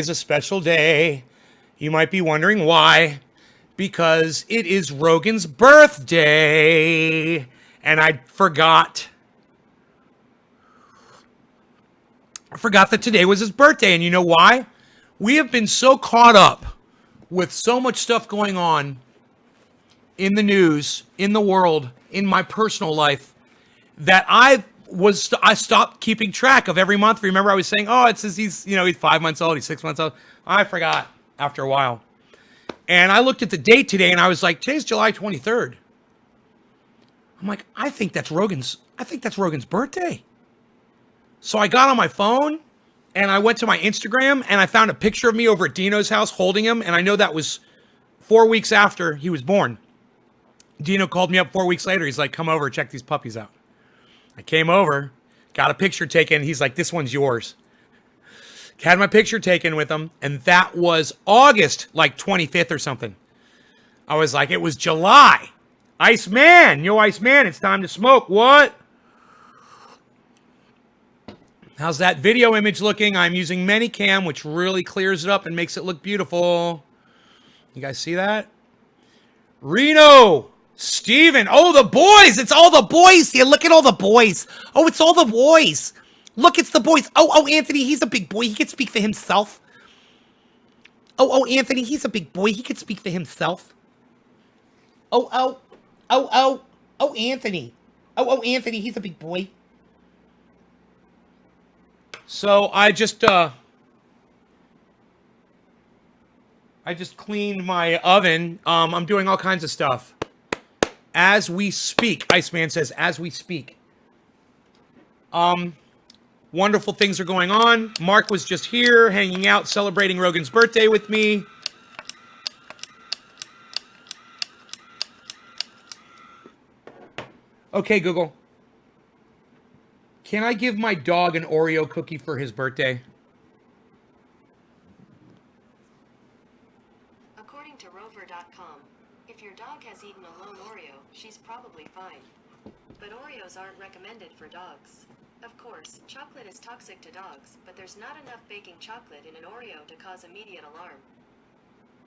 It's a special day. You might be wondering why. Because it is Rogan's birthday. And I forgot that today was his birthday. And you know why? We have been so caught up with so much stuff going on in the news, in the world, in my personal life, that I stopped keeping track of every month. Remember, I was saying, oh, it says he's 5 months old, he's 6 months old. I forgot after a while. And I looked at the date today and I was like, today's July 23rd. I'm like, I think that's Rogan's birthday. So I got on my phone and I went to my Instagram and I found a picture of me over at Dino's house holding him. And I know that was 4 weeks after he was born. Dino called me up 4 weeks later. He's like, come over, check these puppies out. I came over, got a picture taken. He's like, this one's yours. Had my picture taken with him, and that was August, like 25th or something. I was like, it was July. Iceman, Iceman, it's time to smoke. What? How's that video image looking? I'm using Minicam, which really clears it up and makes it look beautiful. You guys see that? Reno, Steven. Oh, the boys. It's all the boys here. Look at all the boys. Oh, it's all the boys. Look, it's the boys. Oh, Anthony, he's a big boy. He can speak for himself. Oh, Anthony, he's a big boy. He can speak for himself. Oh, Anthony. Oh, Anthony, he's a big boy. So I just cleaned my oven. I'm doing all kinds of stuff as we speak. Iceman says, as we speak. Wonderful things are going on. Mark was just here, hanging out, celebrating Rogan's birthday with me. Okay, Google. Can I give my dog an Oreo cookie for his birthday? According to Rover.com, if your dog has eaten a lone Oreo, she's probably fine. But Oreos aren't recommended for dogs. Of course, chocolate is toxic to dogs, but there's not enough baking chocolate in an Oreo to cause immediate alarm.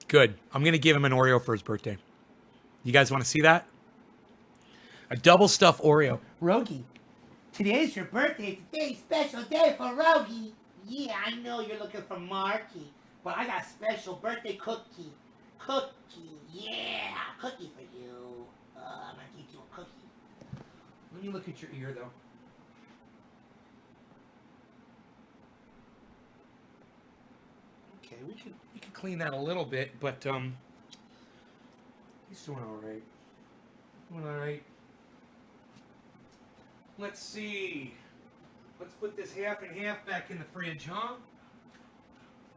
Good. I'm going to give him an Oreo for his birthday. You guys want to see that? A double stuffed Oreo. Rogie, today's your birthday. Today's special day for Rogie. Yeah, I know you're looking for Marky, but I got a special birthday cookie. Yeah, cookie for you. I'm gonna get you a cookie. Let me look at your ear, though. Okay, we can clean that a little bit, but he's doing all right. Let's see. Let's put this half and half back in the fridge, huh?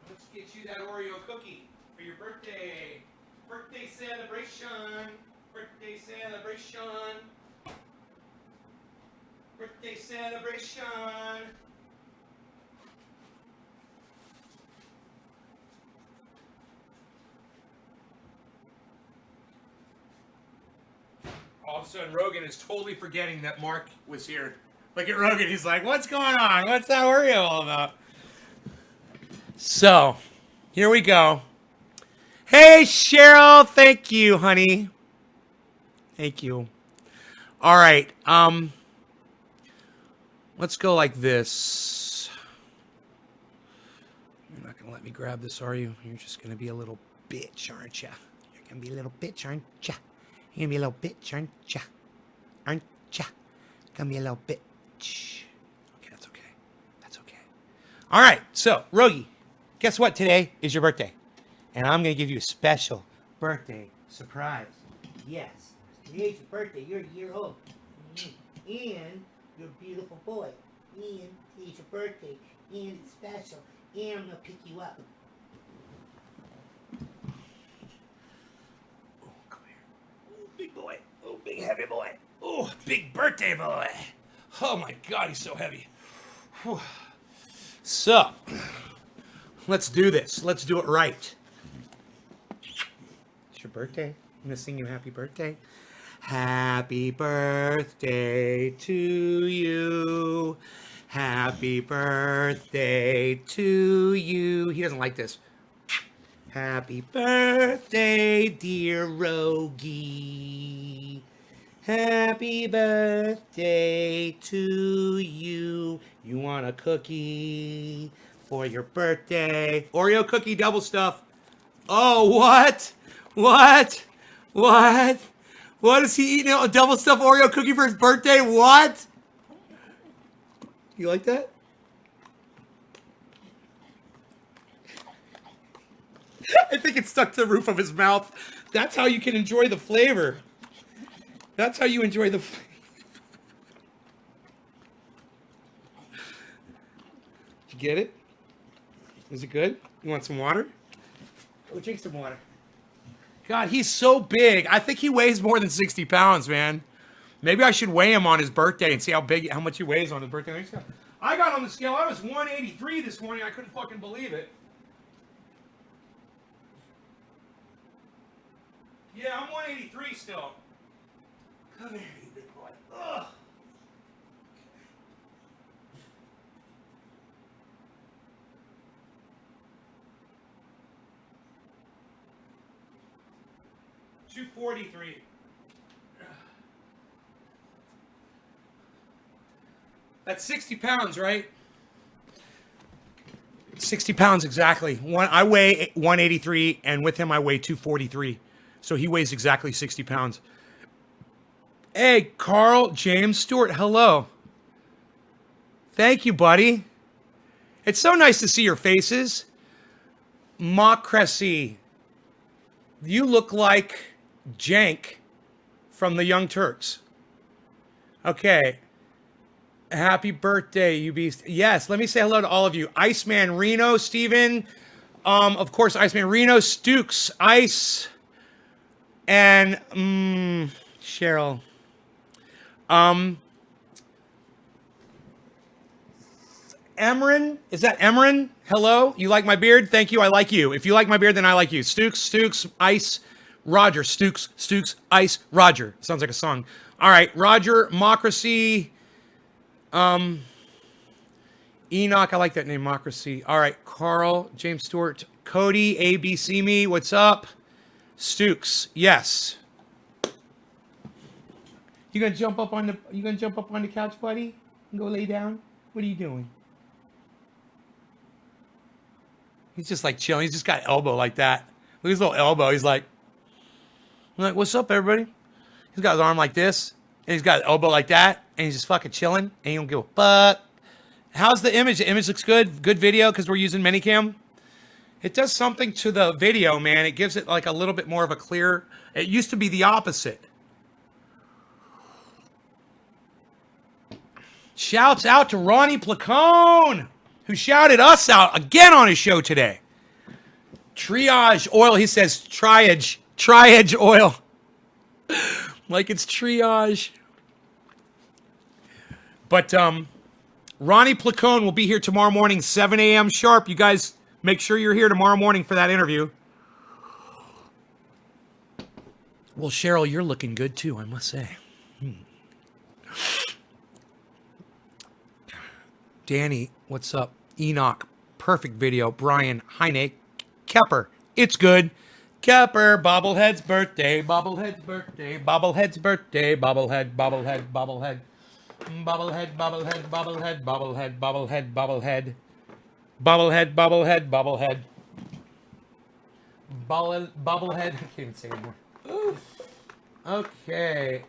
Let's get you that Oreo cookie for your birthday. Birthday celebration. Birthday celebration. Birthday celebration. All of a sudden, Rogan is totally forgetting that Mark was here. Look at Rogan. He's like, what's going on? What's that Oreo all about? So, here we go. Hey, Cheryl. Thank you, honey. Thank you. All right. Let's go like this. You're not going to let me grab this, are you? You're just going to be a little bitch, aren't you? You're going to be a little bitch, aren't you? You're gonna be a little bitch, aren't ya? Aren't ya? Gonna be a little bitch. Okay, that's okay. That's okay. All right, so, Rogie, guess what? Today is your birthday. And I'm gonna give you a special birthday surprise. Yes, today's your birthday. You're a year old. And you're a beautiful boy. And today's your birthday. And it's special. And I'm gonna pick you up. Big boy. Oh, big heavy boy. Oh, big birthday boy. Oh my God, he's so heavy. Whew. So, let's do this. Let's do it right. It's your birthday. I'm going to sing you happy birthday. Happy birthday to you. Happy birthday to you. He doesn't like this. Happy birthday, dear Rogie. Happy birthday to you. You want a cookie for your birthday? Oreo cookie double stuff. Oh, what? What? What? What is he eating? A double stuffed Oreo cookie for his birthday? What? You like that? I think it's stuck to the roof of his mouth. That's how you can enjoy the flavor. That's how you enjoy the flavor. Did you get it? Is it good? You want some water? Go drink some water. God, he's so big. I think he weighs more than 60 pounds, man. Maybe I should weigh him on his birthday and see how much he weighs on his birthday. I got on the scale. I was 183 this morning. I couldn't fucking believe it. Yeah, I'm 183 still. Come here, you big boy. Ugh. $243. That's 60 pounds, right? 60 pounds exactly. I weigh 183, and with him I weigh 243. So he weighs exactly 60 pounds. Hey, Carl James Stewart, hello. Thank you, buddy. It's so nice to see your faces. Mocracy. You look like Jank from the Young Turks. Okay. Happy birthday, you beast. Yes, let me say hello to all of you. Iceman Reno, Steven. Of course, Iceman Reno, Stukes, Ice, and Cheryl. Emran, is that Emran? Hello, you like my beard? Thank you, I like you. If you like my beard, then I like you. Stukes, Ice, Roger. Stukes, Ice, Roger. Sounds like a song. All right, Roger, Mocracy, Enoch, I like that name, Mocracy. All right, Carl, James Stewart, Cody, ABC me, what's up? Stukes, yes. You gonna jump up on the couch, buddy? And go lay down? What are you doing? He's just like chilling. He's just got elbow like that. Look at his little elbow. He's like, what's up, everybody? He's got his arm like this, and he's got an elbow like that, and he's just fucking chilling, and he don't give a fuck. How's the image? The image looks good. Good video because we're using Minicam. It does something to the video, man. It gives it like a little bit more of a clear. It used to be the opposite. Shouts out to Ronnie Placone, who shouted us out again on his show today. Triage oil. He says triage oil. Like it's triage. But Ronnie Placone will be here tomorrow morning, 7 a.m. sharp. You guys make sure you're here tomorrow morning for that interview. Well, Cheryl, you're looking good too, I must say. Danny, what's up? Enoch, perfect video. Brian, Heine, Kepper, it's good. Kepper, Bobblehead's birthday, Bobblehead's birthday, Bobblehead's birthday, Bobblehead, Bobblehead, Bobblehead, Bobblehead, Bobblehead, Bobblehead, Bobblehead, Bobblehead, Bobblehead, Bobblehead, Bobblehead, Bobblehead, Bobblehead. I can't even say anymore. Okay.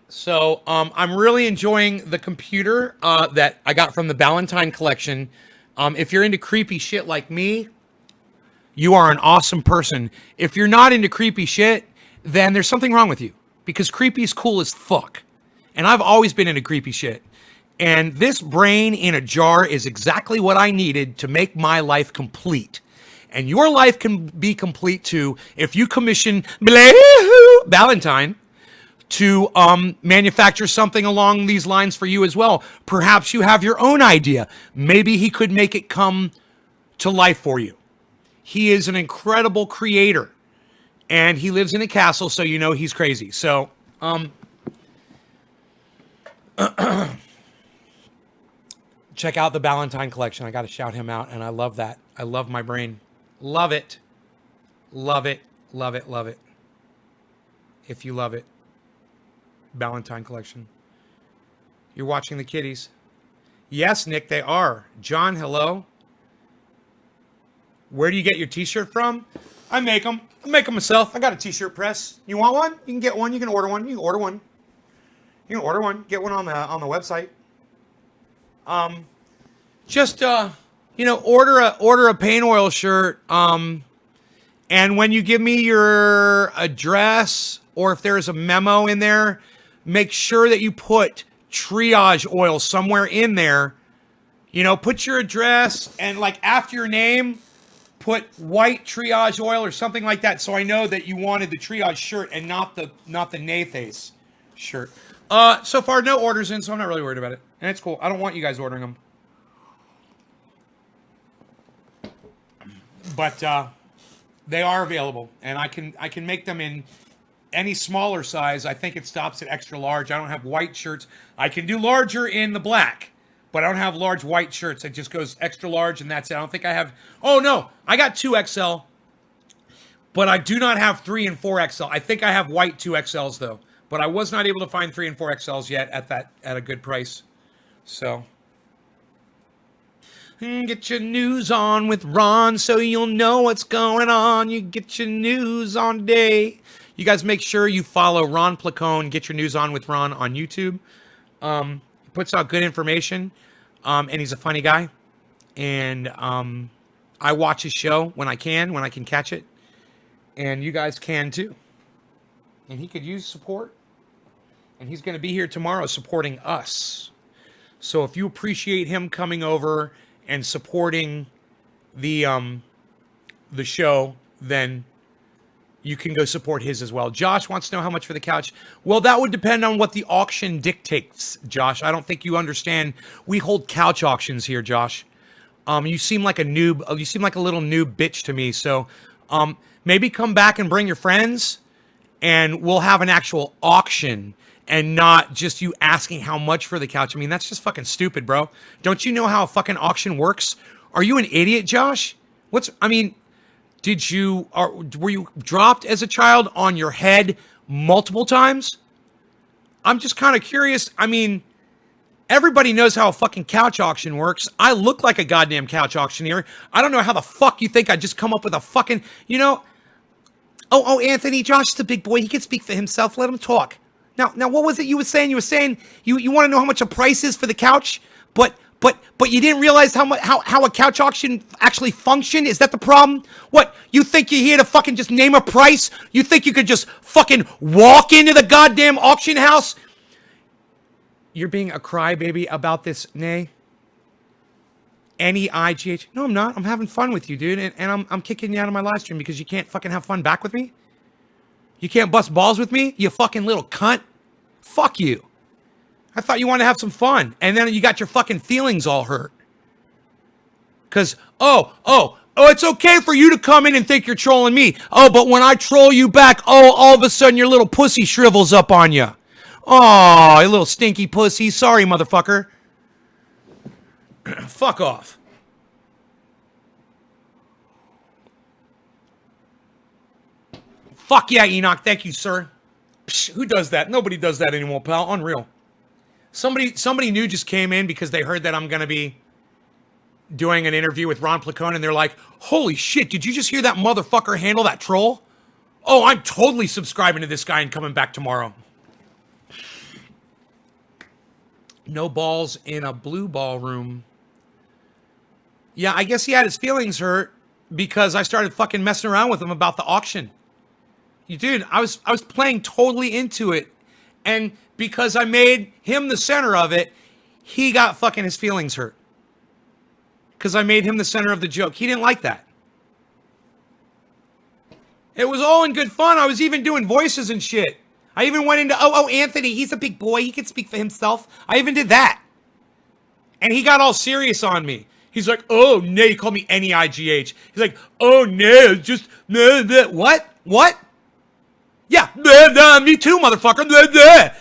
So I'm really enjoying the computer that I got from the Ballantine collection. If you're into creepy shit like me, you are an awesome person. If you're not into creepy shit, then there's something wrong with you. Because creepy is cool as fuck. And I've always been into creepy shit. And this brain in a jar is exactly what I needed to make my life complete. And your life can be complete too if you commission Ballantine to manufacture something along these lines for you as well. Perhaps you have your own idea. Maybe he could make it come to life for you. He is an incredible creator. And he lives in a castle, so you know he's crazy. So, check out the Valentine collection. I got to shout him out, and I love that. I love my brain. Love it. Love it. Love it. Love it. If you love it. Valentine collection. You're watching the kitties. Yes, Nick, they are. John, hello. Where do you get your t-shirt from? I make them. I make them myself. I got a t-shirt press. You want one? You can get one. You can order one. You can order one. You can order one. Get one on the website. Just order a paint oil shirt. And when you give me your address, or if there's a memo in there, make sure that you put triage oil somewhere in there. You know, put your address and like after your name, put white triage oil or something like that, so I know that you wanted the triage shirt and not the Natha's shirt. So far no orders in, so I'm not really worried about it, and it's cool. I don't want you guys ordering them, but they are available, and I can make them in any smaller size. I think it stops at extra large. I don't have white shirts. I can do larger in the black, but I don't have large white shirts. It just goes extra large, and that's it. I don't think I have... Oh, no. I got 2XL, but I do not have 3 and 4XL. I think I have white 2XLs, though. But I was not able to find 3 and 4XLs yet at a good price. So... Get your news on with Ron so you'll know what's going on. You get your news on today. You guys make sure you follow Ron Placone. Get your news on with Ron on YouTube. He puts out good information, and he's a funny guy. And I watch his show when I can catch it. And you guys can too. And he could use support. And he's going to be here tomorrow supporting us. So if you appreciate him coming over and supporting the show, then you can go support his as well. Josh wants to know how much for the couch. Well, that would depend on what the auction dictates, Josh. I don't think you understand. We hold couch auctions here, Josh. You seem like a noob. You seem like a little noob bitch to me. So maybe come back and bring your friends, and we'll have an actual auction and not just you asking how much for the couch. I mean, that's just fucking stupid, bro. Don't you know how a fucking auction works? Are you an idiot, Josh? Were you dropped as a child on your head multiple times? I'm just kind of curious. I mean, everybody knows how a fucking couch auction works. I look like a goddamn couch auctioneer. I don't know how the fuck you think I just come up with a fucking, Oh, Anthony, Josh is a big boy. He can speak for himself. Let him talk. Now, what was it you were saying? You were saying you want to know how much a price is for the couch, but you didn't realize how a couch auction actually function? Is that the problem? What, you think you're here to fucking just name a price? You think you could just fucking walk into the goddamn auction house? You're being a crybaby about this, Nay? NEIGH? No, I'm not. I'm having fun with you, dude, and I'm kicking you out of my live stream because you can't fucking have fun back with me? You can't bust balls with me, you fucking little cunt? Fuck you. I thought you wanted to have some fun, and then you got your fucking feelings all hurt. Because, it's okay for you to come in and think you're trolling me. Oh, but when I troll you back, all of a sudden your little pussy shrivels up on you. Oh, you little stinky pussy. Sorry, motherfucker. Fuck off. Fuck yeah, Enoch. Thank you, sir. Psh, who does that? Nobody does that anymore, pal. Unreal. Somebody new just came in because they heard that I'm going to be doing an interview with Ron Placone, and they're like, holy shit, did you just hear that motherfucker handle that troll? Oh, I'm totally subscribing to this guy and coming back tomorrow. No balls in a blue ball room. Yeah, I guess he had his feelings hurt because I started fucking messing around with him about the auction. Dude, I was playing totally into it, and because I made him the center of it, he got fucking his feelings hurt. Because I made him the center of the joke. He didn't like that. It was all in good fun. I was even doing voices and shit. I even went into, Anthony, he's a big boy. He can speak for himself. I even did that. And he got all serious on me. He's like, oh, no, he called me NEIGH. He's like, oh, no, just, no, what? What? Yeah, me too, motherfucker.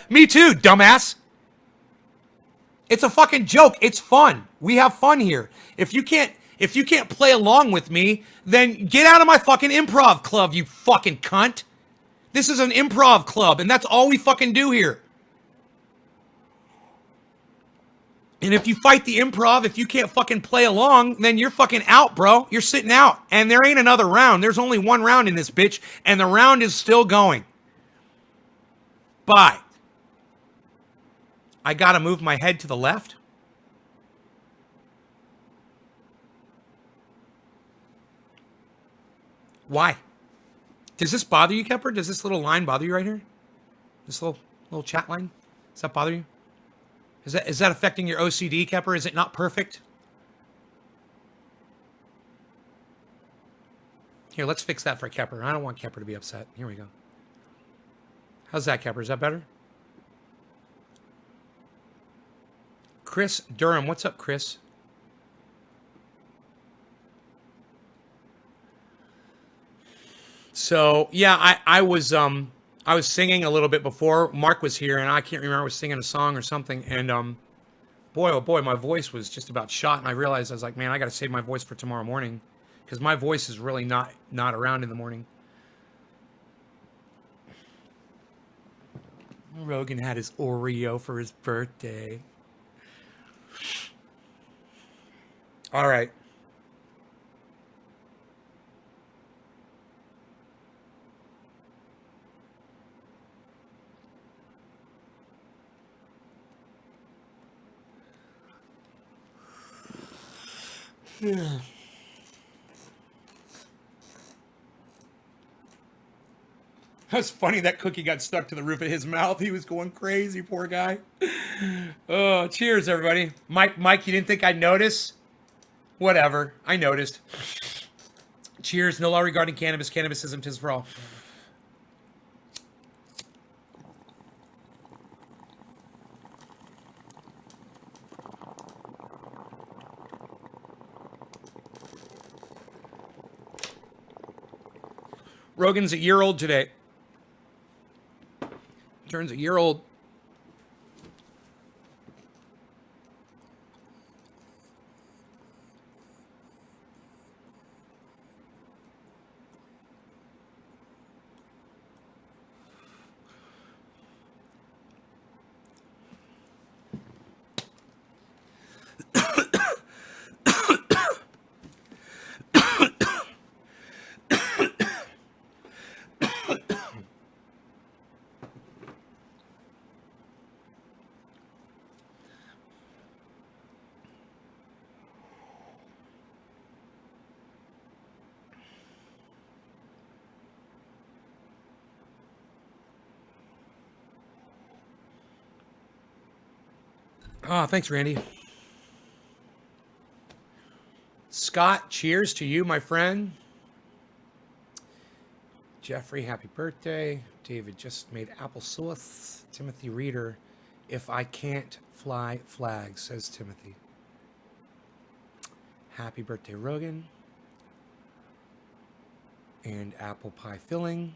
Me too, dumbass. It's a fucking joke. It's fun. We have fun here. If you can't play along with me, then get out of my fucking improv club, you fucking cunt. This is an improv club, and that's all we fucking do here. And if you fight the improv, if you can't fucking play along, then you're fucking out, bro. You're sitting out. And there ain't another round. There's only one round in this bitch, and the round is still going. Bye. I gotta move my head to the left. Why? Does this bother you, Kepper? Does this little line bother you right here? This little chat line? Does that bother you? Is that affecting your OCD, Kepper? Is it not perfect? Here, let's fix that for Kepper. I don't want Kepper to be upset. Here we go. How's that, Kepper? Is that better? Chris Durham. What's up, Chris? So, yeah, I was singing a little bit before Mark was here, and I can't remember, I was singing a song or something, and boy, oh boy, my voice was just about shot, and I realized, I was like, man, I got to save my voice for tomorrow morning, because my voice is really not around in the morning. Rogan had his Oreo for his birthday. All right. Yeah. That's funny, that cookie got stuck to the roof of his mouth. He was going crazy, poor guy. Oh, cheers, everybody. Mike, you didn't think I'd notice? Whatever, I noticed. Cheers. No law regarding cannabis. Cannabisism, 'tis for all. Rogan's a year old today. Turns a year old. Oh, thanks, Randy. Scott, cheers to you, my friend. Jeffrey, happy birthday. David just made applesauce. Timothy Reader, if I can't fly flags, says Timothy. Happy birthday, Rogan. And apple pie filling.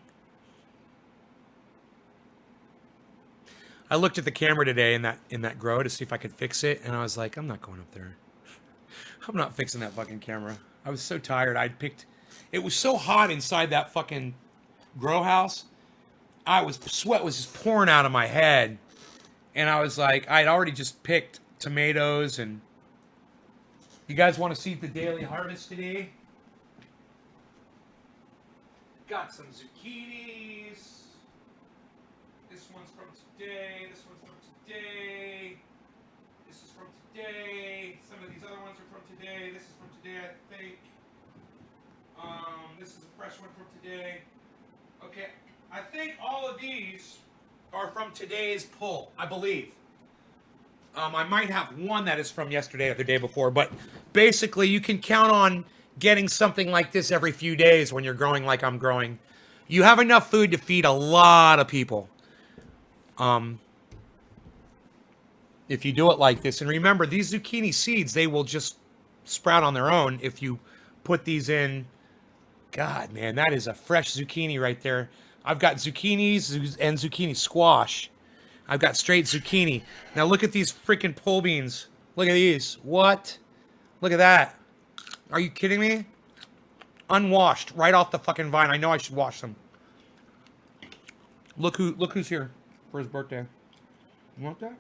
I looked at the camera today in that grow to see if I could fix it, and I was like, I'm not going up there. I'm not fixing that fucking camera. I was so tired. It was so hot inside that fucking grow house. Sweat was just pouring out of my head, and I was like, I'd already just picked tomatoes, and you guys want to see the daily harvest today? Got some zucchinis. This one's from today. This one's from today. This is from today. Some of these other ones are from today. This is from today, I think. This is a fresh one from today. Okay, I think all of these are from today's pull, I believe. I might have one that is from yesterday or the day before, but basically you can count on getting something like this every few days when you're growing like I'm growing. You have enough food to feed a lot of people. If you do it like this, and remember, these zucchini seeds, they will just sprout on their own if you put these in. God, man, that is a fresh zucchini right there. I've got zucchinis and zucchini squash. I've got straight zucchini. Now look at these freaking pole beans. Look at these. What? Look at that. Are you kidding me? Unwashed, right off the fucking vine. I know I should wash them. Look who's here for his birthday. You want that?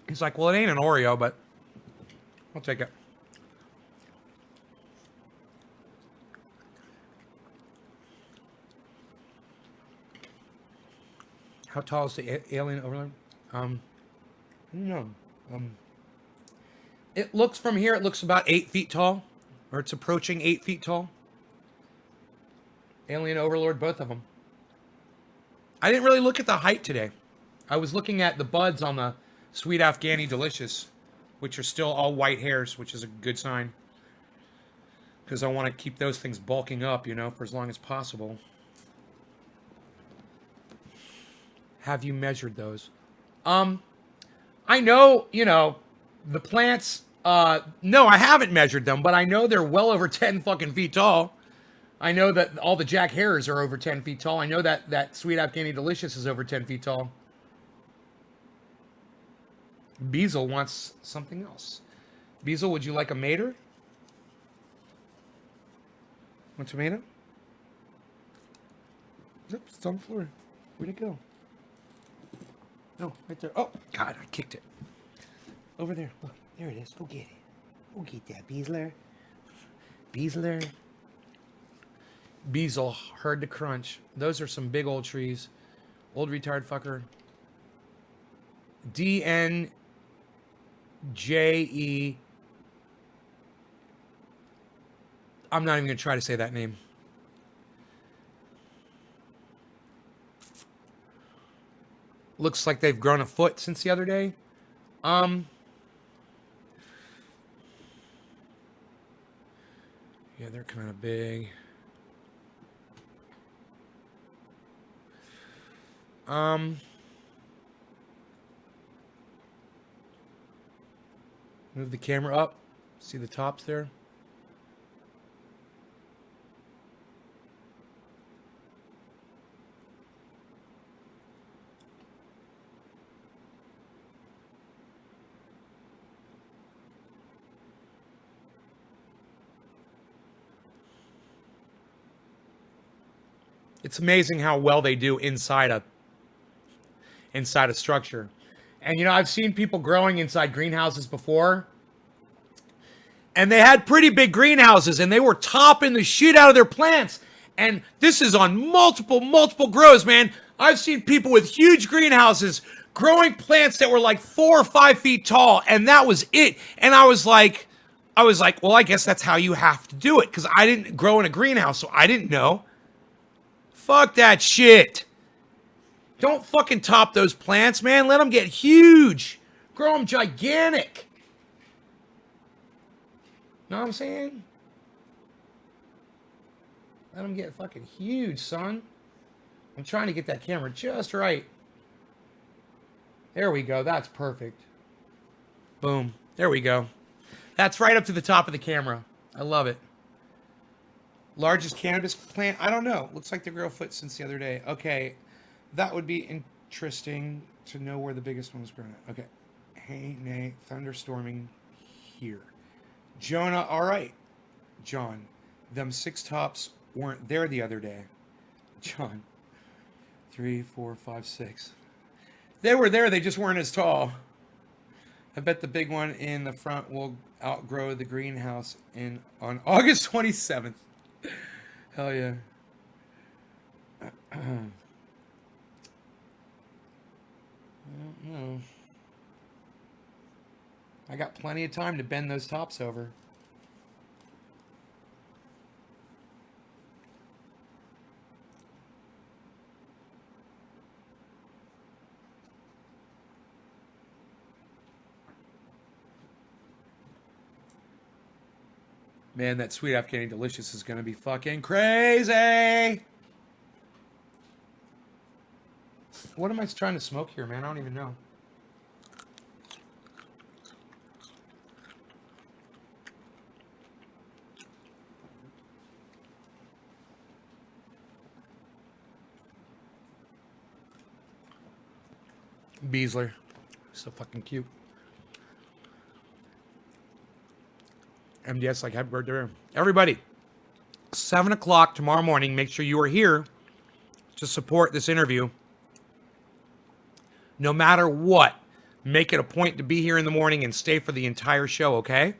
He's like, well, it ain't an Oreo, but I'll take it. How tall is the alien overlord? I don't know. It looks from here, it looks about 8 feet tall, or it's approaching 8 feet tall. Alien overlord, both of them. I didn't really look at the height today. I was looking at the buds on the Sweet Afghani Delicious, which are still all white hairs, which is a good sign. Because I want to keep those things bulking up, you know, for as long as possible. Have you measured those? I know, you know, the plants, no, I haven't measured them, but I know they're well over 10 fucking feet tall. I know that all the Jack Hares are over 10 feet tall. I know that Sweet Afghani Delicious is over 10 feet tall. Beazle wants something else. Beazle, would you like a mater? Want tomato? Oops, it's on the floor. Where'd it go? Oh, right there. Oh, God, I kicked it. Over there. Look, there it is. Go get it. Go get that, Beazler. Beazler. Beazle, heard the crunch. Those are some big old trees. Old retard fucker. DNJE. I'm not even going to try to say that name. Looks like they've grown a foot since the other day. Yeah, they're kind of big. Move the camera up. See the tops there? It's amazing how well they do inside a structure. And you know, I've seen people growing inside greenhouses before. And they had pretty big greenhouses and they were topping the shit out of their plants. And this is on multiple grows, man. I've seen people with huge greenhouses growing plants that were like 4 or 5 feet tall, and that was it. And I was like, well, I guess that's how you have to do it, because I didn't grow in a greenhouse, so I didn't know. Fuck that shit. Don't fucking top those plants, man. Let them get huge. Grow them gigantic. Know what I'm saying? Let them get fucking huge, son. I'm trying to get that camera just right. There we go. That's perfect. Boom. There we go. That's right up to the top of the camera. I love it. Largest cannabis plant? I don't know. Looks like they grow a foot since the other day. Okay. That would be interesting to know where the biggest one was grown at. Okay. Hey, nay, thunderstorming here. Jonah, all right. John, them 6 tops weren't there the other day. John, 3, 4, 5, 6. They were there, they just weren't as tall. I bet the big one in the front will outgrow the greenhouse on August 27th. Hell yeah. I don't know. I got plenty of time to bend those tops over. Man, that Sweet Afghani Delicious is going to be fucking crazy. What am I trying to smoke here, man? I don't even know. Beasler. So fucking cute. MDS like happy birthday. Everybody, 7 o'clock tomorrow morning. Make sure you are here to support this interview. No matter what, make it a point to be here in the morning and stay for the entire show, okay?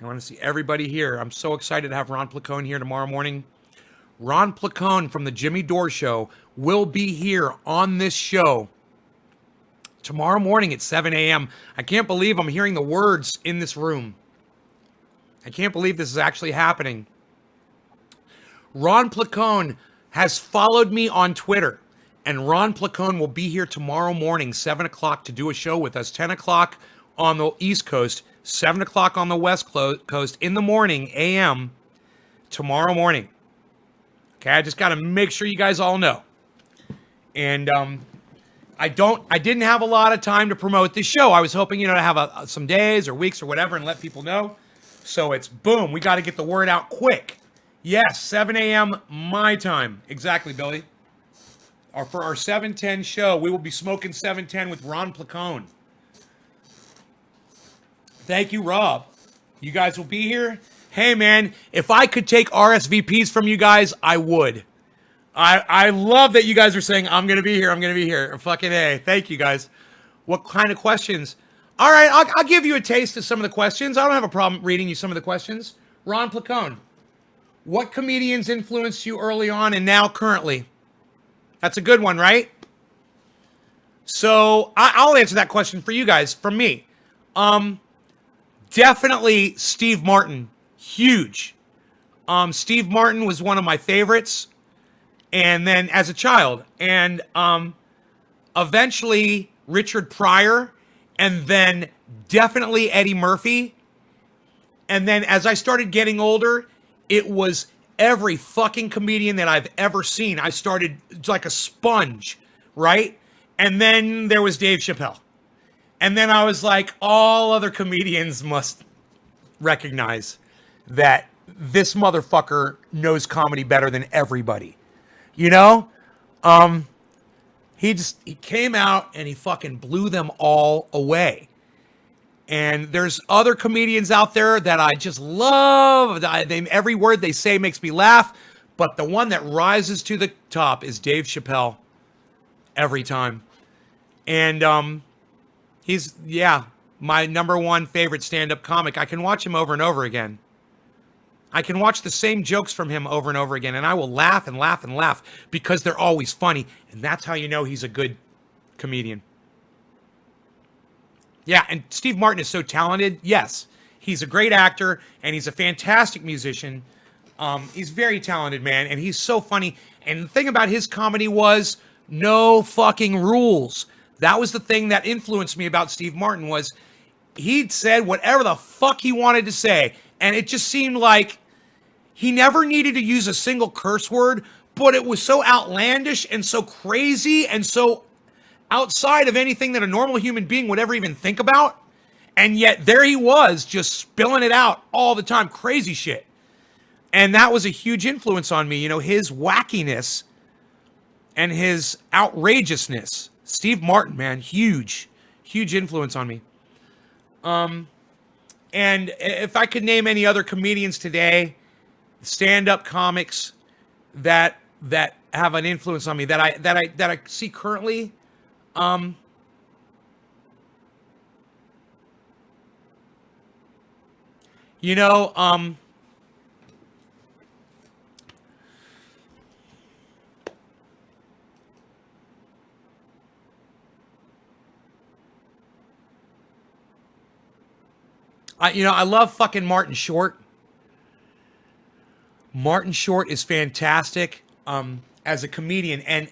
I want to see everybody here. I'm so excited to have Ron Placone here tomorrow morning. Ron Placone from the Jimmy Dore Show will be here on this show tomorrow morning at 7 a.m. I can't believe I'm hearing the words in this room. I can't believe this is actually happening. Ron Placone has followed me on Twitter, and Ron Placone will be here tomorrow morning, 7 o'clock, to do a show with us. 10 o'clock on the East Coast, 7 o'clock on the West Coast in the morning, a.m., tomorrow morning. Okay, I just got to make sure you guys all know. And I didn't have a lot of time to promote this show. I was hoping, to have some days or weeks or whatever and let people know. So it's boom, we got to get the word out quick. Yes, 7 a.m. my time. Exactly, Billy. For our 7:10 show, we will be smoking 7:10 with Ron Placone. Thank you, Rob. You guys will be here. Hey, man, if I could take RSVPs from you guys, I would. I love that you guys are saying, I'm going to be here, I'm going to be here. Fucking A. Thank you, guys. What kind of questions? All right, I'll give you a taste of some of the questions. I don't have a problem reading you some of the questions. Ron Placone, what comedians influenced you early on and now currently? That's a good one, right? So I'll answer that question for you guys, from me. Definitely Steve Martin. Huge. Steve Martin was one of my favorites. And then as a child. And eventually Richard Pryor. And then definitely Eddie Murphy. And then as I started getting older, it was every fucking comedian that I've ever seen. I started like a sponge, right? And then there was Dave Chappelle. And then I was like, all other comedians must recognize that this motherfucker knows comedy better than everybody. He came out and he fucking blew them all away. And there's other comedians out there that I just love. Every word they say makes me laugh. But the one that rises to the top is Dave Chappelle. Every time. And he's, my number one favorite stand-up comic. I can watch him over and over again. I can watch the same jokes from him over and over again. And I will laugh and laugh and laugh because they're always funny. And that's how you know he's a good comedian. Yeah, and Steve Martin is so talented. Yes, he's a great actor, and he's a fantastic musician. He's very talented, man, and he's so funny. And the thing about his comedy was no fucking rules. That was the thing that influenced me about Steve Martin was he said whatever the fuck he wanted to say. And it just seemed like he never needed to use a single curse word, but it was so outlandish and so crazy and so outside of anything that a normal human being would ever even think about. And yet there he was just spilling it out all the time. Crazy shit. And that was a huge influence on me. His wackiness and his outrageousness. Steve Martin, man, huge influence on me. And if I could name any other comedians today, stand-up comics that have an influence on me that I see currently, I love fucking Martin Short. Martin Short is fantastic as a comedian. And,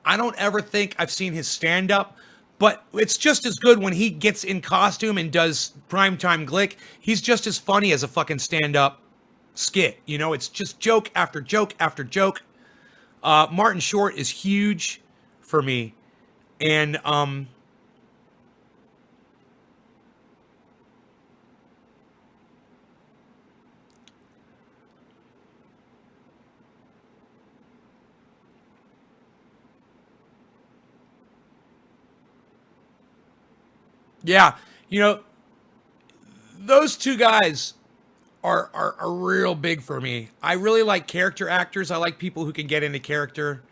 I don't ever think I've seen his stand-up, but it's just as good when he gets in costume and does primetime glick. He's just as funny as a fucking stand-up skit. It's just joke after joke after joke. Martin Short is huge for me. And, Yeah, you know, those two guys are real big for me. I really like character actors. I like people who can get into character.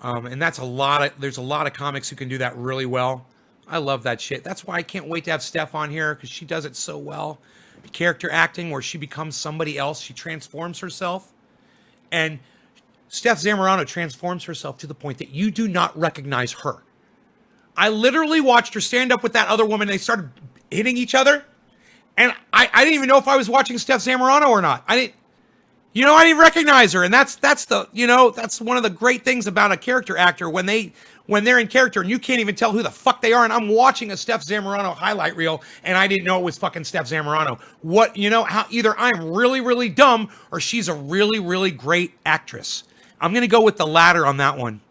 And that's there's a lot of comics who can do that really well. I love that shit. That's why I can't wait to have Steph on here because she does it so well. Character acting where she becomes somebody else. She transforms herself. And Steph Zamorano transforms herself to the point that you do not recognize her. I literally watched her stand up with that other woman. They started hitting each other. And I didn't even know if I was watching Steph Zamorano or not. I didn't recognize her. And that's one of the great things about a character actor when they're in character and you can't even tell who the fuck they are. And I'm watching a Steph Zamorano highlight reel and I didn't know it was fucking Steph Zamorano. How either I'm really, really dumb or she's a really, really great actress. I'm going to go with the latter on that one.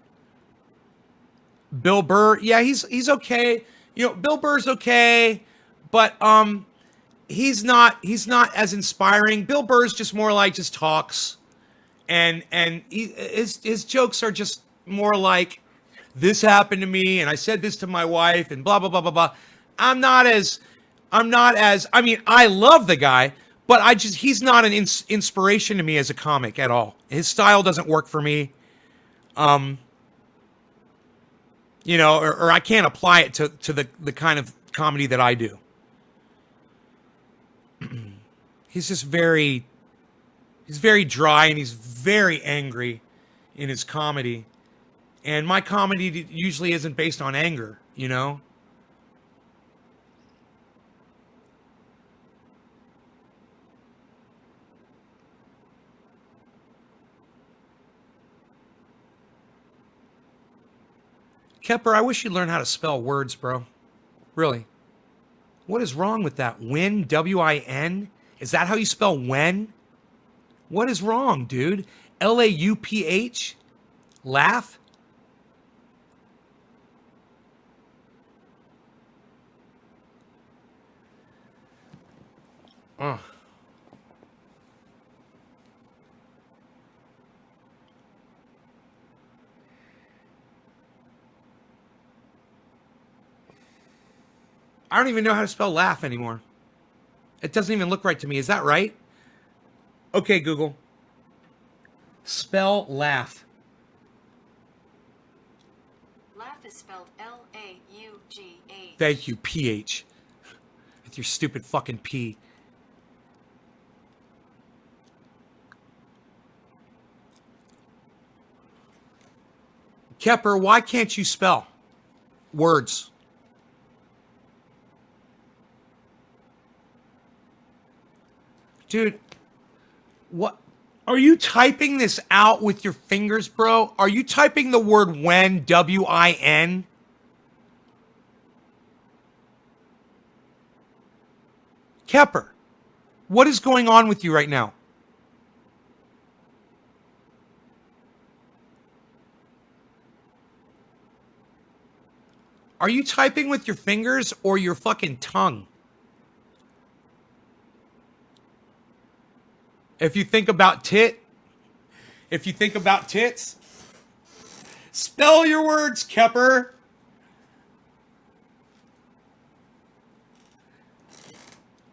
Bill Burr. Yeah, he's okay. Bill Burr's okay, but he's not as inspiring. Bill Burr's just more like just talks, and his jokes are just more like this happened to me, and I said this to my wife, and blah blah blah blah blah. I'm not as. I mean, I love the guy, but he's not an inspiration to me as a comic at all. His style doesn't work for me. Or I can't apply it to the kind of comedy that I do. He's very dry and he's very angry in his comedy. And my comedy usually isn't based on anger, Kepper, I wish you'd learn how to spell words, bro. Really. What is wrong with that? Win, W-I-N? Is that how you spell when? What is wrong, dude? L-A-U-P-H? Laugh? Ugh. I don't even know how to spell laugh anymore. It doesn't even look right to me. Is that right? Okay, Google. Spell laugh. Laugh is spelled L-A-U-G-H. Thank you, P-H. With your stupid fucking P. Kepper, why can't you spell words? Dude, what? Are you typing this out with your fingers, bro? Are you typing the word when, W-I-N? Kepper, what is going on with you right now? Are you typing with your fingers or your fucking tongue? If you think about tits, spell your words, Kepper.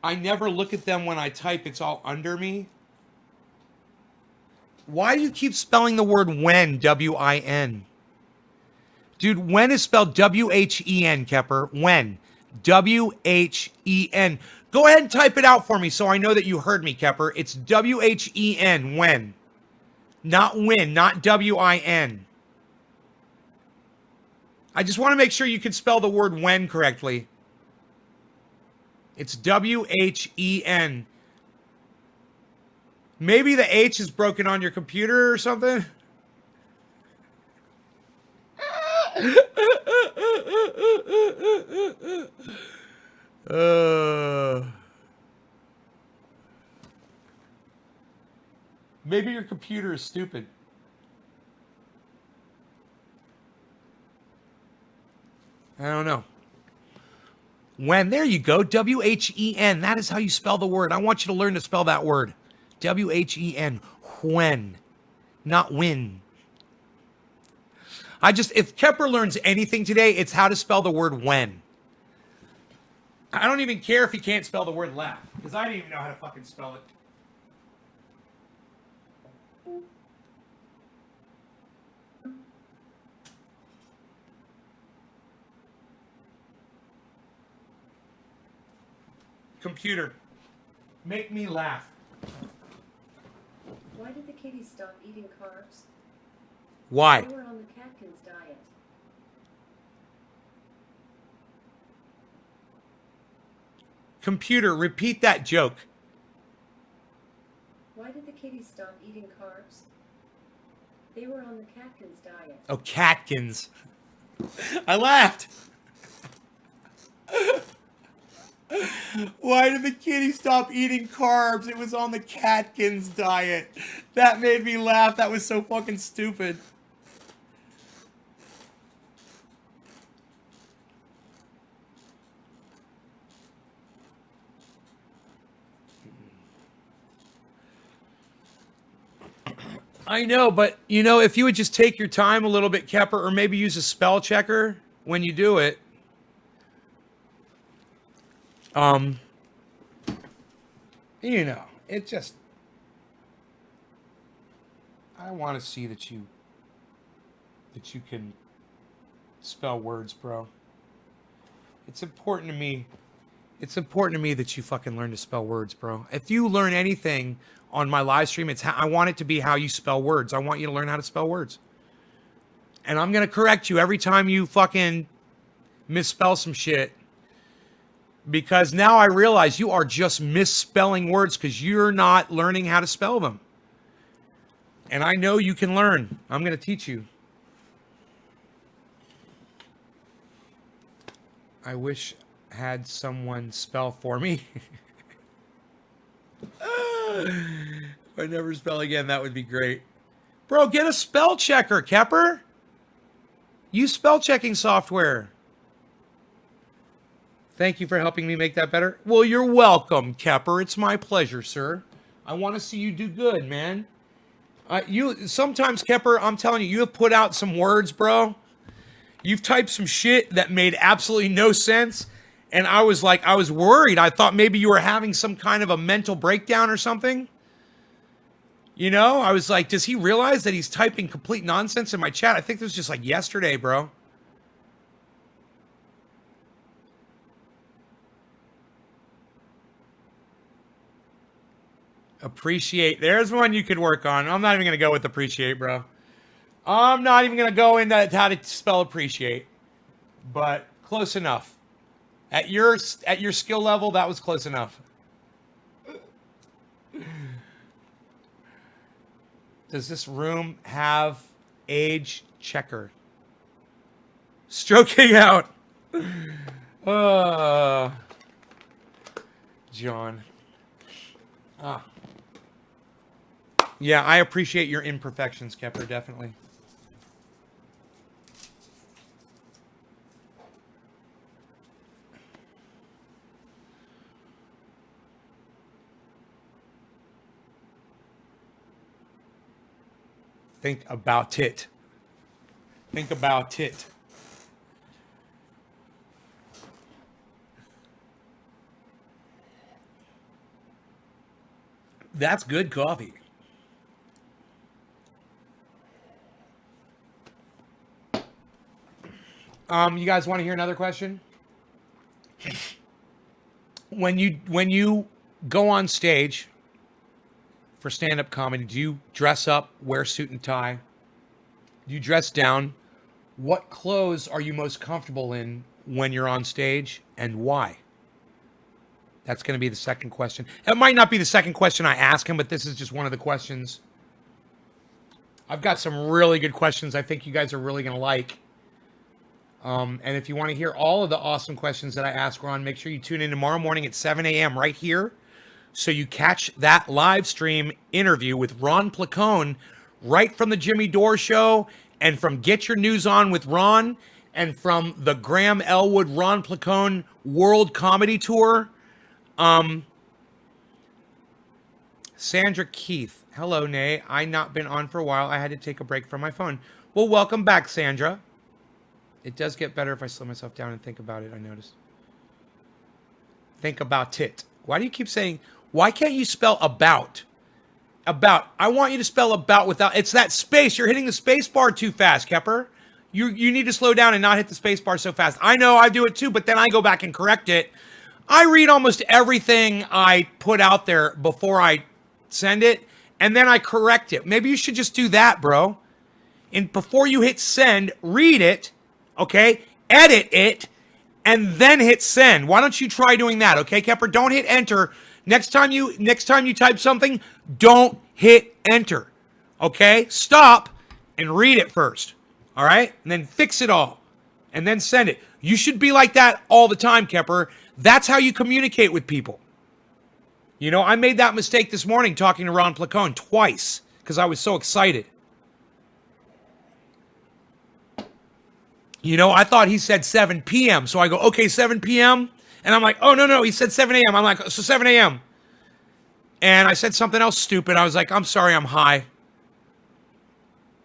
I never look at them when I type. It's all under me. Why do you keep spelling the word when, W-I-N? Dude, when is spelled W-H-E-N, Kepper. When. W-H-E-N. Go ahead and type it out for me so I know that you heard me, Kepper. It's W-H-E-N, when. Not win, not W-I-N. I just want to make sure you can spell the word when correctly. It's W-H-E-N. Maybe the H is broken on your computer or something. Maybe your computer is stupid. I don't know. When, there you go. W-H-E-N. That is how you spell the word. I want you to learn to spell that word. W-H-E-N. When. Not win. If Kepper learns anything today, it's how to spell the word when. I don't even care if he can't spell the word laugh, because I didn't even know how to fucking spell it. Computer, make me laugh. Why did the kitties stop eating carbs? Why? They were on the Catkins diet. Computer, repeat that joke. Why did the kitties stop eating carbs? They were on the Catkins diet. Oh, Catkins. I laughed. Why did the kitty stop eating carbs? It was on the Catkins diet. That made me laugh. That was so fucking stupid. I know, but you know, if you would just take your time a little bit, Kepper, or maybe use a spell checker when you do it. You know, it just, I want to see that you can spell words, bro. It's important to me. It's important to me that you fucking learn to spell words, bro. If you learn anything on my live stream, it's how I want it to be how you spell words. I want you to learn how to spell words. And I'm going to correct you every time you fucking misspell some shit. Because now I realize you are just misspelling words because you're not learning how to spell them. And I know you can learn. I'm going to teach you. I wish I had someone spell for me. If I never spell again, that would be great. Bro, get a spell checker, Kepper. Use spell checking software. Thank you for helping me make that better. Well, you're welcome, Kepper. It's my pleasure, sir. I want to see you do good, man. You sometimes, Kepper, I'm telling you, you have put out some words, bro. You've typed some shit that made absolutely no sense. And I was worried. I thought maybe you were having some kind of a mental breakdown or something. You know, I was like, does he realize that he's typing complete nonsense in my chat? I think this was just like yesterday, bro. Appreciate. There's one you could work on. I'm not even going to go with appreciate, bro. I'm not even going to go into how to spell appreciate. But close enough. At your skill level, that was close enough. Does this room have age checker? Stroking out. John. Yeah, I appreciate your imperfections, Kepper, definitely. Think about it. Think about it. That's good coffee. You guys want to hear another question? When you go on stage for stand-up comedy, do you dress up, wear suit and tie? Do you dress down? What clothes are you most comfortable in when you're on stage, and why? That's going to be the second question. It might not be the second question I ask him, but this is just one of the questions. I've got some really good questions I think you guys are really going to like. And if you want to hear all of the awesome questions that I ask Ron, make sure you tune in tomorrow morning at 7 a.m. right here. So you catch that live stream interview with Ron Placone right from the Jimmy Dore Show and from Get Your News On with Ron and from the Graham Elwood Ron Placone World Comedy Tour. Sandra Keith. Hello, Nay. I not been on for a while. I had to take a break from my phone. Well, welcome back, Sandra. It does get better if I slow myself down and think about it, I noticed. Think about it. Why do you keep saying, why can't you spell about? About. I want you to spell about without, it's that space. You're hitting the space bar too fast, Kepper. You need to slow down and not hit the space bar so fast. I know I do it too, but then I go back and correct it. I read almost everything I put out there before I send it, and then I correct it. Maybe you should just do that, bro. And before you hit send, read it, okay? Edit it, and then hit send. Why don't you try doing that, okay, Kepper? Don't hit enter. Next time you type something, don't hit enter, okay? Stop and read it first, all right? And then fix it all, and then send it. You should be like that all the time, Kepper. That's how you communicate with people. You know, I made that mistake this morning talking to Ron Placone twice because I was so excited. You know, I thought he said 7 p.m. So I go, okay, 7 p.m. And I'm like, oh, no, he said 7 a.m. I'm like, so 7 a.m. And I said something else stupid. I was like, I'm sorry, I'm high.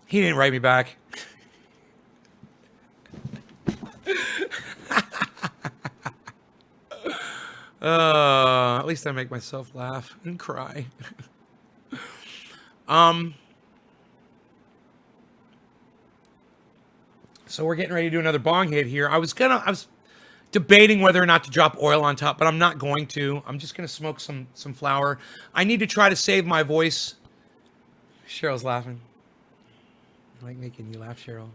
He didn't write me back. At least I make myself laugh and cry. So we're getting ready to do another bong hit here. I was debating whether or not to drop oil on top, but I'm not going to. I'm just gonna smoke some flower. I need to try to save my voice. Cheryl's laughing. I like making you laugh, Cheryl.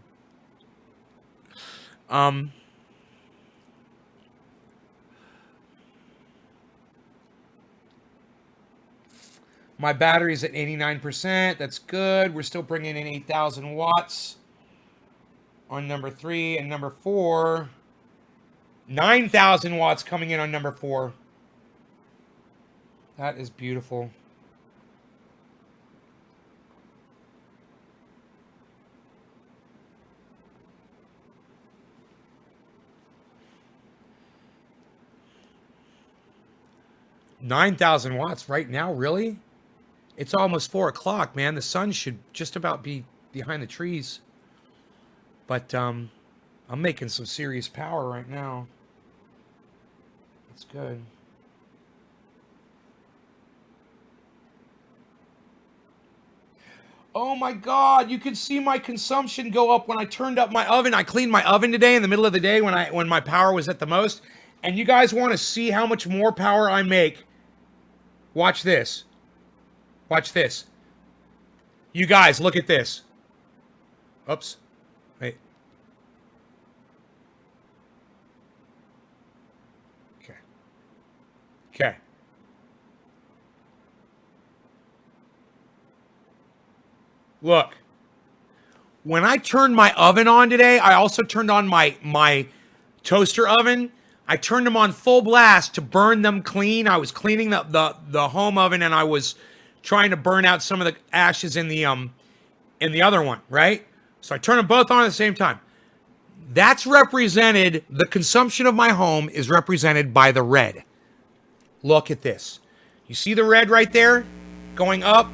My battery's at 89%. That's good. We're still bringing in 8,000 watts on number 3, and number 4, 9,000 watts coming in on number 4. That is beautiful. $9,000 watts right now, really? It's almost 4 o'clock, man. The sun should just about be behind the trees. But I'm making some serious power right now. That's good. Oh my God, you can see my consumption go up when I turned up my oven. I cleaned my oven today in the middle of the day when my power was at the most. And you guys want to see how much more power I make? Watch this. Watch this. You guys, look at this. Oops. Wait. Okay. Okay. Look. When I turned my oven on today, I also turned on my toaster oven. I turned them on full blast to burn them clean. I was cleaning the home oven, and I was trying to burn out some of the ashes in the other one, right? So I turned them both on at the same time. That's represented, the consumption of my home is represented by the red. Look at this. You see the red right there going up?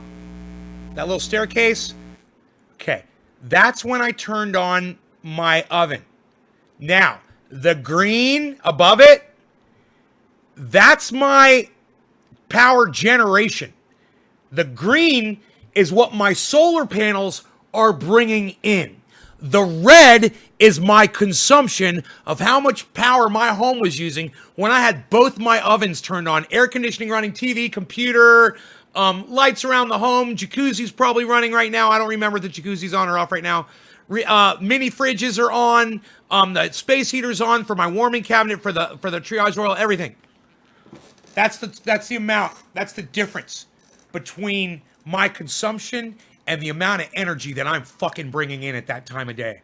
That little staircase? Okay. That's when I turned on my oven. Now, the green above it, that's my power generation. The green is what my solar panels are bringing in. The red is my consumption of how much power my home was using when I had both my ovens turned on, air conditioning running, TV, computer, lights around the home, jacuzzi's probably running right now. I don't remember if the jacuzzi's on or off right now. Mini fridges are on. The space heater's on for my warming cabinet, for the triage oil, everything. That's the amount. That's the difference between my consumption and the amount of energy that I'm fucking bringing in at that time of day.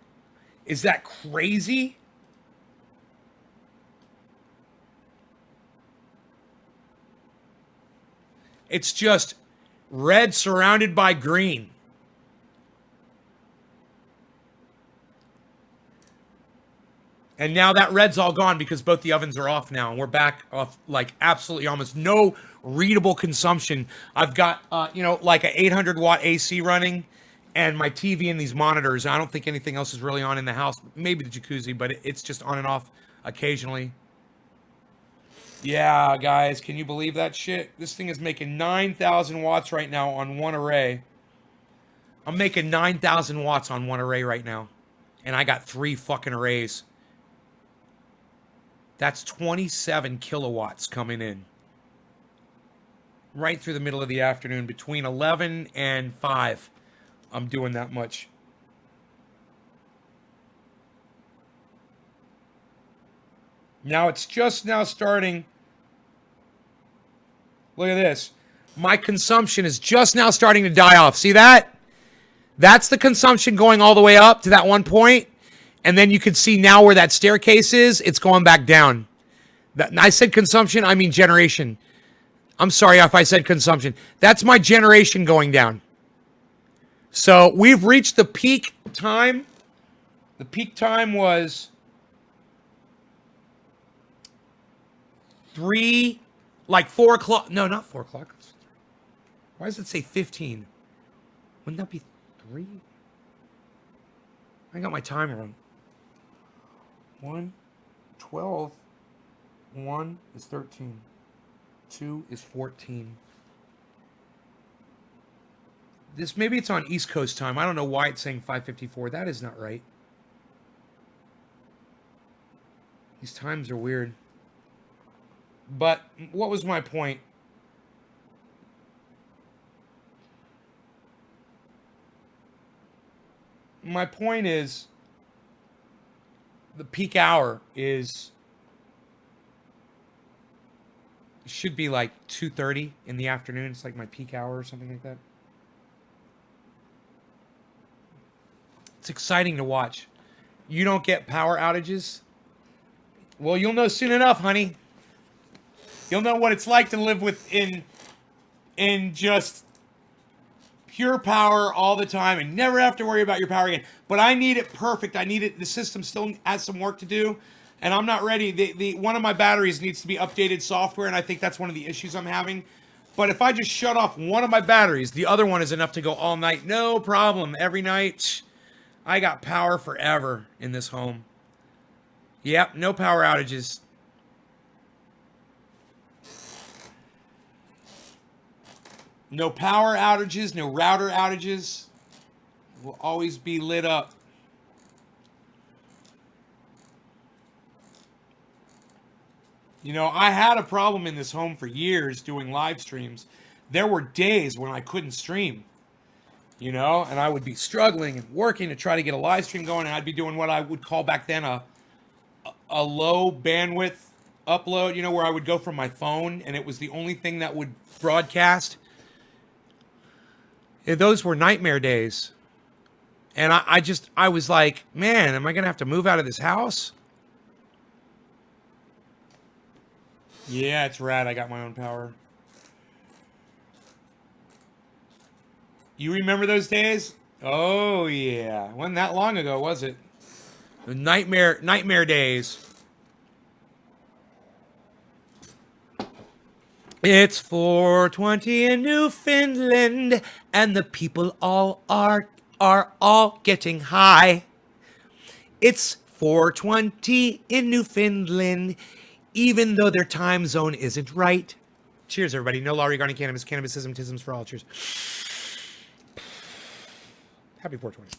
Is that crazy? It's just red surrounded by green. And now that red's all gone because both the ovens are off now. And we're back off like absolutely almost no readable consumption. I've got, like an 800 watt AC running and my TV and these monitors. I don't think anything else is really on in the house. Maybe the jacuzzi, but it's just on and off occasionally. Yeah, guys, can you believe that shit? This thing is making 9,000 watts right now on one array. I'm making 9,000 watts on one array right now. And I got 3 fucking arrays. That's 27 kilowatts coming in. Right through the middle of the afternoon, between 11 and 5. I'm doing that much. Now it's just now starting. Look at this. My consumption is just now starting to die off. See that? That's the consumption going all the way up to that one point. And then you can see now where that staircase is. It's going back down. I said consumption, I mean generation. I'm sorry if I said consumption. That's my generation going down. So we've reached the peak time. The peak time was 4 o'clock. No, not 4 o'clock. Why does it say 15? Wouldn't that be 3? I got my timer wrong. 1, 12. 1 is 13. 2 is 14. Maybe it's on East Coast time. I don't know why it's saying 5:54. That is not right. These times are weird. But what was my point? My point is the peak hour should be like 2:30 in the afternoon. It's like my peak hour or something like that. It's exciting to watch. You don't get power outages? Well, you'll know soon enough, honey. You'll know what it's like to live in just pure power all the time and never have to worry about your power again. But I need it perfect. I need it. The system still has some work to do, and I'm not ready. The one of my batteries needs to be updated software, and I think that's one of the issues I'm having. But if I just shut off one of my batteries, the other one is enough to go all night. No problem. Every night, I got power forever in this home. Yep, no power outages. No power outages, no router outages. Will always be lit up. You know, I had a problem in this home for years doing live streams. There were days when I couldn't stream, you know, and I would be struggling and working to try to get a live stream going, and I'd be doing what I would call back then a low bandwidth upload, you know, where I would go from my phone, and it was the only thing that would broadcast. And those were nightmare days. And I was like, man, am I going to have to move out of this house? Yeah, it's rad. I got my own power. You remember those days? Oh, yeah. Wasn't that long ago, was it? The nightmare days. It's 4:20 in Newfoundland, and the people all are all getting high. It's 4:20 in Newfoundland, even though their time zone isn't right. Cheers, everybody. No law regarding cannabis. Cannabisism, tisms for all. Cheers. Happy 420.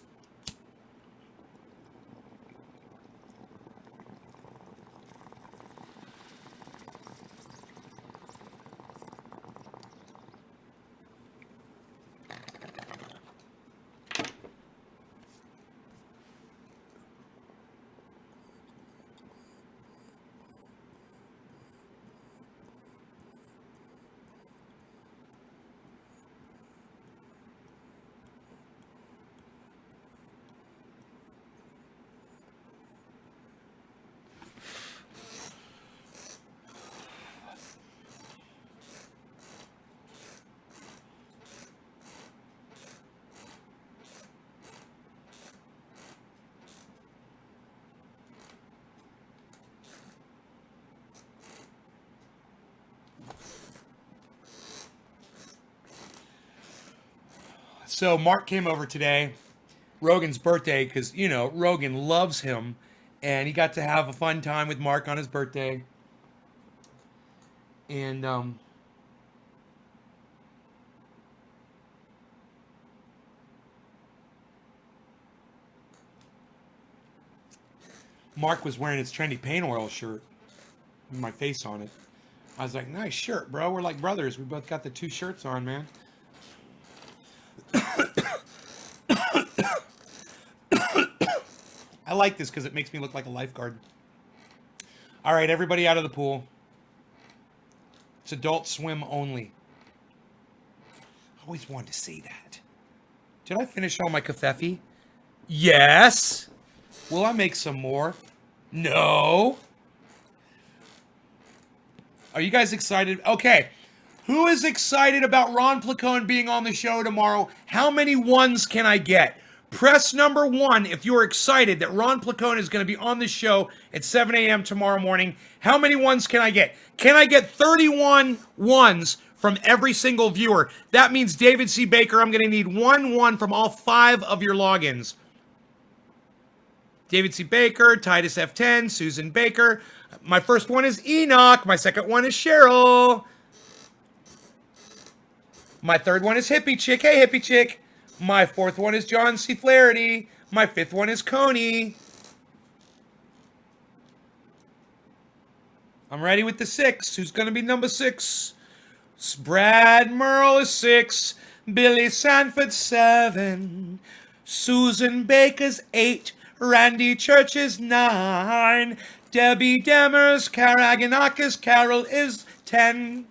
So Mark came over today, Rogan's birthday, because, you know, Rogan loves him, and he got to have a fun time with Mark on his birthday. And Mark was wearing his trendy paint oil shirt with my face on it. I was like, nice shirt, bro. We're like brothers. We both got the 2 shirts on, man. I like this because it makes me look like a lifeguard. All right, everybody out of the pool. It's adult swim only. I always wanted to say that. Did I finish all my kafefe? Yes. Will I make some more? No. Are you guys excited? Okay. Who is excited about Ron Placone being on the show tomorrow? How many ones can I get? Press number 1 if you're excited that Ron Placone is going to be on the show at 7 a.m. tomorrow morning. How many ones can I get? Can I get 31 ones from every single viewer? That means David C. Baker, I'm going to need 1 from all 5 of your logins. David C. Baker, Titus F10, Susan Baker. My first one is Enoch. My second one is Cheryl. My third one is Hippie Chick. Hey, Hippie Chick. My fourth one is John C. Flaherty. My fifth one is Coney. I'm ready with the 6. Who's going to be number 6? Brad Merle is 6. Billy Sanford 7. Susan Baker's 8. Randy Church is 9. Debbie Demers, Karaganakis Carol is 10.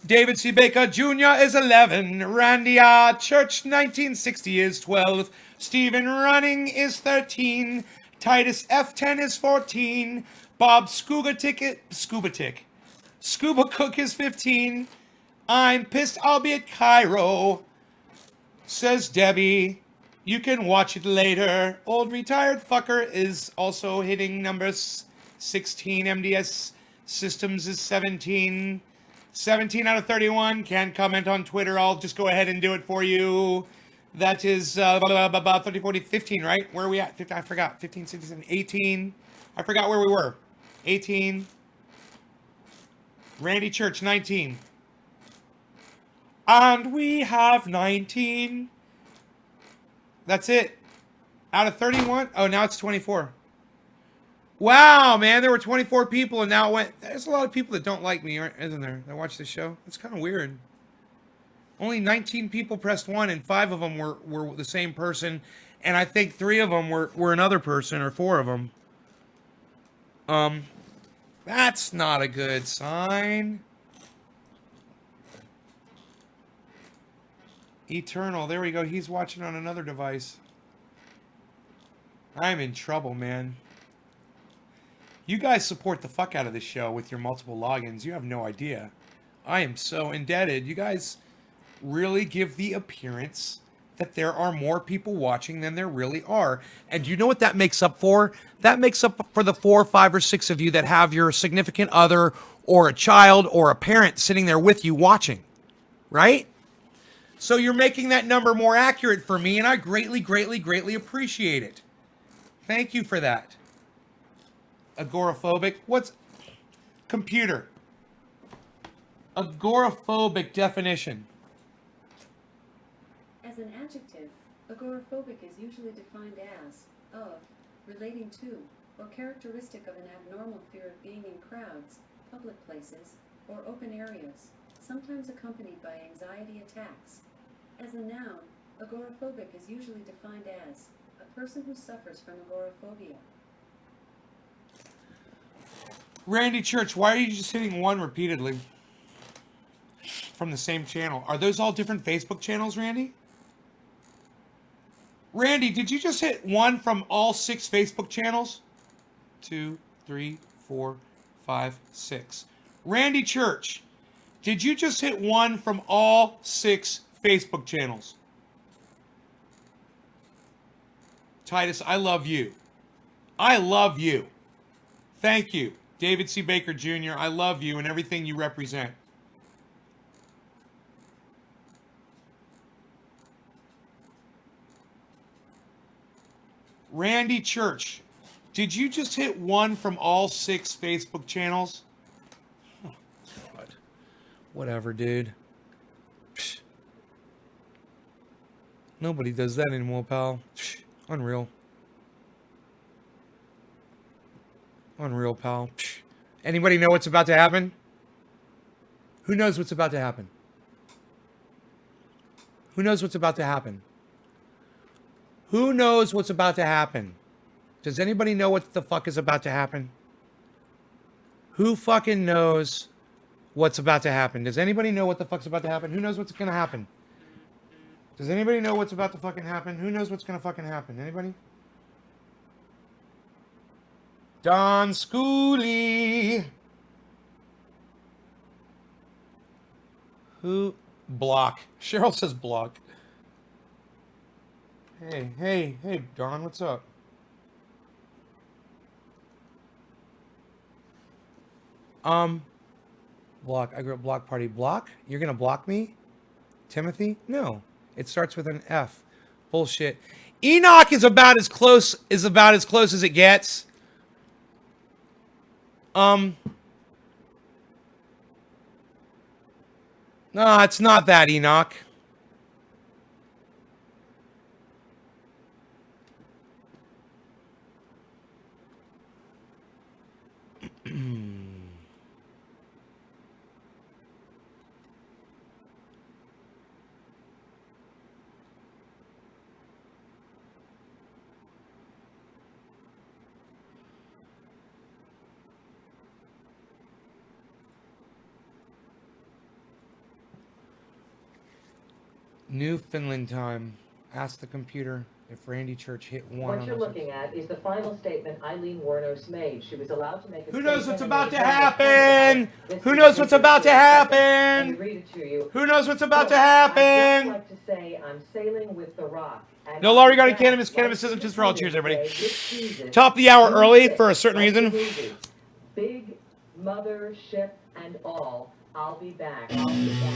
David C. Baker Jr. is 11. Randy R. Church 1960 is 12. Stephen Running is 13. Titus F10 is 14. Bob Scuba Cook is 15. I'm pissed I'll be at Cairo, says Debbie. You can watch it later. Old retired fucker is also hitting number 16. MDS Systems is 17. 17 out of 31. Can't comment on Twitter. I'll just go ahead and do it for you. That is 30, 40, 15, right? Where are we at? 15, I forgot. 15, 16, 17, 18. I forgot where we were. 18. Randy Church, 19. And we have 19. That's it. Out of 31. Oh, now it's 24. Wow, man. There were 24 people and now it went. There's a lot of people that don't like me, isn't there? That watch the show. It's kind of weird. Only 19 people pressed 1 and 5 of them were the same person. And I think 3 of them were another person, or 4 of them. That's not a good sign. Eternal. There we go. He's watching on another device. I'm in trouble, man. You guys support the fuck out of this show with your multiple logins. You have no idea. I am so indebted. You guys really give the appearance that there are more people watching than there really are. And you know what that makes up for? That makes up for the 4, 5, or 6 of you that have your significant other or a child or a parent sitting there with you watching. Right? So you're making that number more accurate for me, and I greatly, greatly, greatly appreciate it. Thank you for that. Agoraphobic. What's computer? Agoraphobic definition. As an adjective, agoraphobic is usually defined as, of, relating to, or characteristic of an abnormal fear of being in crowds, public places, or open areas, sometimes accompanied by anxiety attacks. As a noun, agoraphobic is usually defined as a person who suffers from agoraphobia. Randy Church, why are you just hitting 1 repeatedly from the same channel? Are those all different Facebook channels, Randy? Randy, did you just hit 1 from all 6 Facebook channels? 2, 3, 4, 5, 6. Randy Church, did you just hit 1 from all 6 Facebook channels? Titus, I love you. I love you. Thank you. David C. Baker Jr., I love you and everything you represent. Randy Church, did you just hit 1 from all 6 Facebook channels? Oh, God. Whatever, dude. Psh. Nobody does that anymore, pal. Psh. Unreal. Unreal, pal. Psh. Anybody know what's about to happen? Who knows what's about to happen? Who knows what's about to happen? Who knows what's about to happen? Does anybody know what the fuck is about to happen? Who fucking knows what's about to happen? Does anybody know what the fuck's about to happen? Who knows what's gonna happen? Does anybody know what's about to fucking happen? Who knows what's gonna fucking happen? Anybody? Don Schooley. Who? Block. Cheryl says block. Hey, Don, what's up? Block. I grew up block party. Block? You're gonna block me? Timothy? No. It starts with an F. Bullshit. Enoch is about as close as it gets. No, it's not that, Enoch. Newfoundland time. Ask the computer if Randy Church hit one. What you're looking at is the final statement Eileen Wuornos made. She was allowed to make a Who knows statement what's and about to then happen? this Who is knows the what's about to Let me happen? read it to you. Who knows what's about to I'd happen? just like to say I'm sailing with the Rock. And No law regarding I'll be cannabis. back Cannabis right isn't just for all. Cheers, everybody. this season. Top of the hour You early pick, for a certain like the reason. movie. Big mothership and all. I'll be back. I'll be back.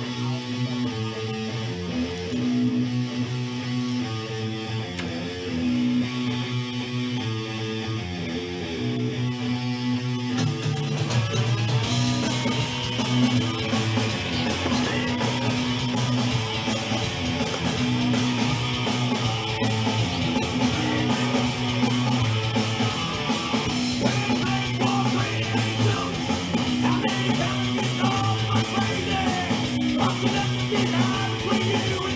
I'll be back. Behind between you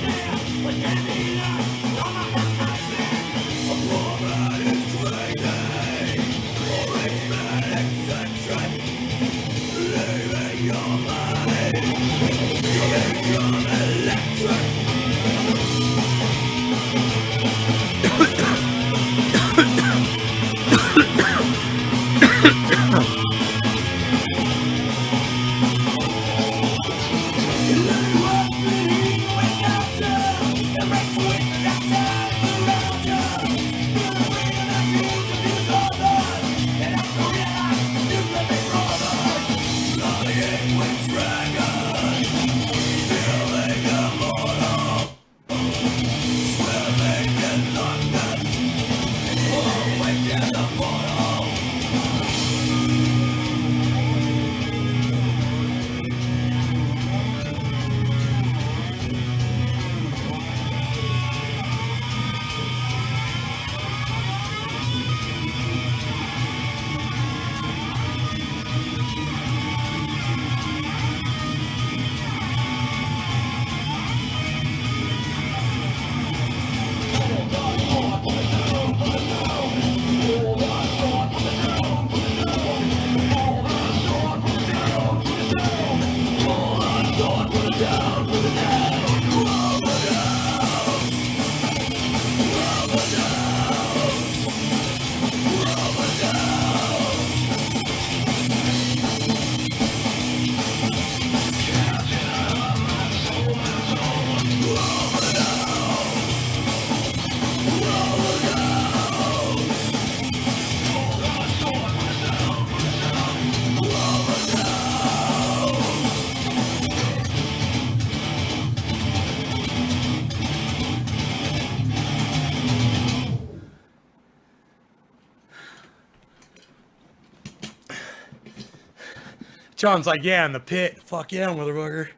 John's like, yeah, in the pit. Fuck yeah, motherfucker.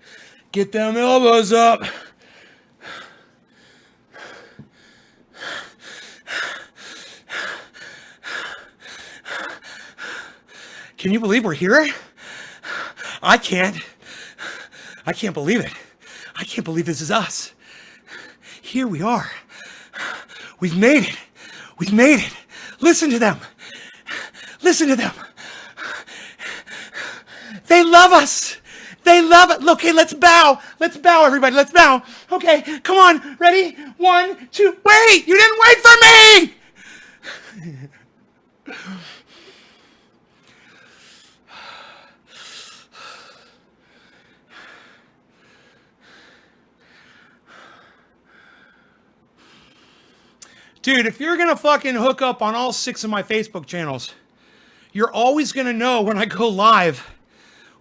Get them elbows up. Can you believe we're here? I can't. I can't believe it. I can't believe this is us. Here we are. We've made it. We've made it. Listen to them. Listen to them. They love us. They love it. Look, okay, let's bow. Let's bow, everybody. Let's bow. Okay, come on. Ready? 1, 2. Wait! You didn't wait for me! Dude, if you're gonna fucking hook up on all 6 of my Facebook channels, you're always gonna know when I go live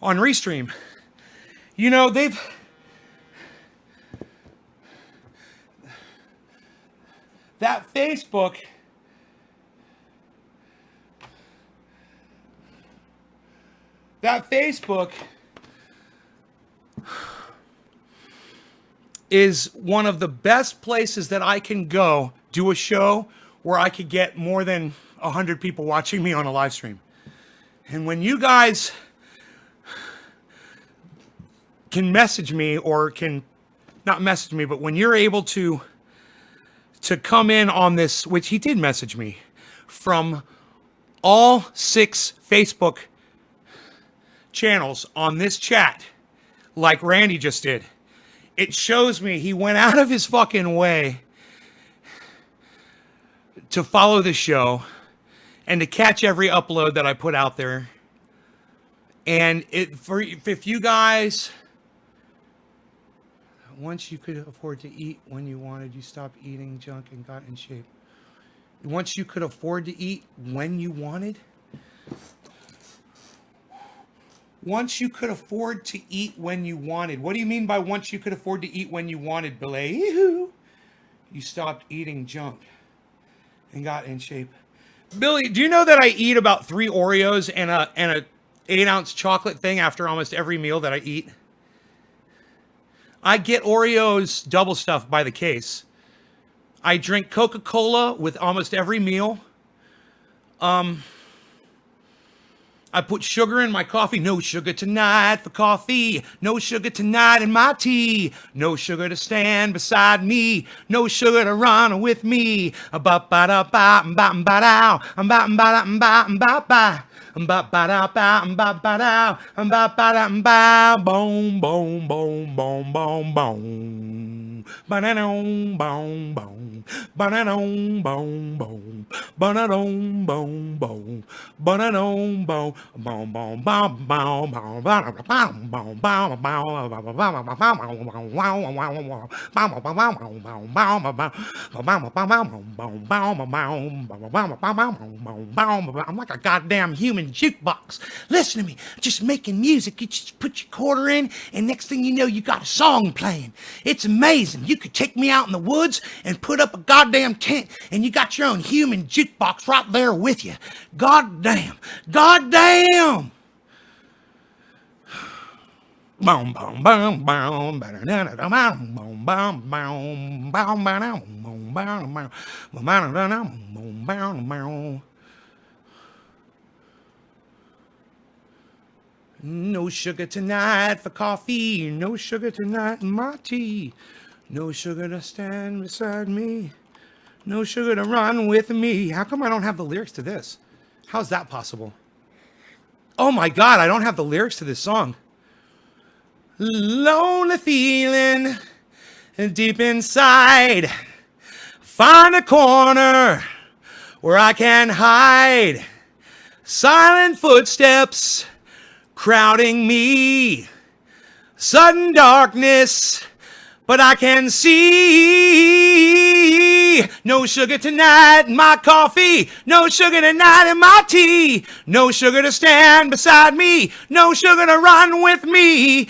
on Restream. You know, that Facebook is one of the best places that I can go do a show where I could get more than 100 people watching me on a live stream. And when you guys can message me, or can not message me, but when you're able to come in on this, which he did message me from all 6 Facebook channels on this chat, like Randy just did, it shows me he went out of his fucking way to follow the show and to catch every upload that I put out there. And if you guys, once you could afford to eat when you wanted, you stopped eating junk and got in shape. Once you could afford to eat when you wanted. Once you could afford to eat when you wanted. What do you mean by once you could afford to eat when you wanted, Billy? You stopped eating junk and got in shape. Billy, do you know that I eat about 3 Oreos and a 8-ounce chocolate thing after almost every meal that I eat? I get Oreos double stuffed by the case. I drink Coca-Cola with almost every meal. I put sugar in my coffee. No sugar tonight for coffee. No sugar tonight in my tea. No sugar to stand beside me. No sugar to run with me. Ba ba da ba ba ba da. Ba ba da ba ba ba. Ba ba da ba ba ba da. Ba ba da ba. Boom boom boom boom boom boom. Ba-da-dum boom boom. Ba-da-dum boom boom. Ba-da-dum boom boom. Ba-da-dum boom. Boom boom boom boom boom boom boom boom. I'm like a goddamn human jukebox. Listen to me, just making music. You just put your quarter in, and next thing you know, you got a song playing. It's amazing. You could take me out in the woods and put up a goddamn tent, and you got your own human jukebox right there with you. Goddamn. Goddamn. Boom boom boom boom. No sugar tonight for coffee. No sugar tonight in my tea. No sugar to stand beside me. No sugar to run with me. How come I don't have the lyrics to this? How's that possible? Oh my God, I don't have the lyrics to this song. Lonely feeling deep inside. Find a corner where I can hide. Silent footsteps crowding me. Sudden darkness, but I can see. No sugar tonight in my coffee. No sugar tonight in my tea. No sugar to stand beside me. No sugar to run with me.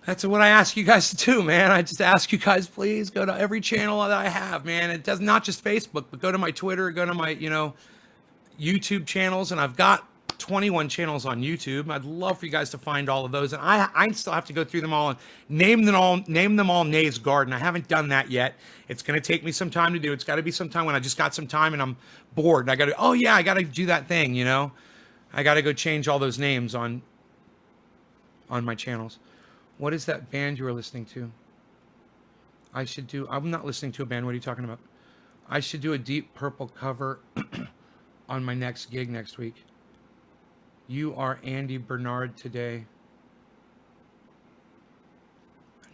That's what I ask you guys to do, man. I just ask you guys, please go to every channel that I have, man. It does not just Facebook, but go to my Twitter, go to my, YouTube channels, and I've got 21 channels on YouTube. I'd love for you guys to find all of those, and I still have to go through them all and name them all Nave's Garden. I haven't done that yet. It's going to take me some time to do. It's got to be some time when I just got some time and I'm bored. And I got to, I got to do that thing, I got to go change all those names on my channels. What is that band you were listening to? I'm not listening to a band. What are you talking about? I should do a Deep Purple cover on my next gig next week. You are Andy Bernard today.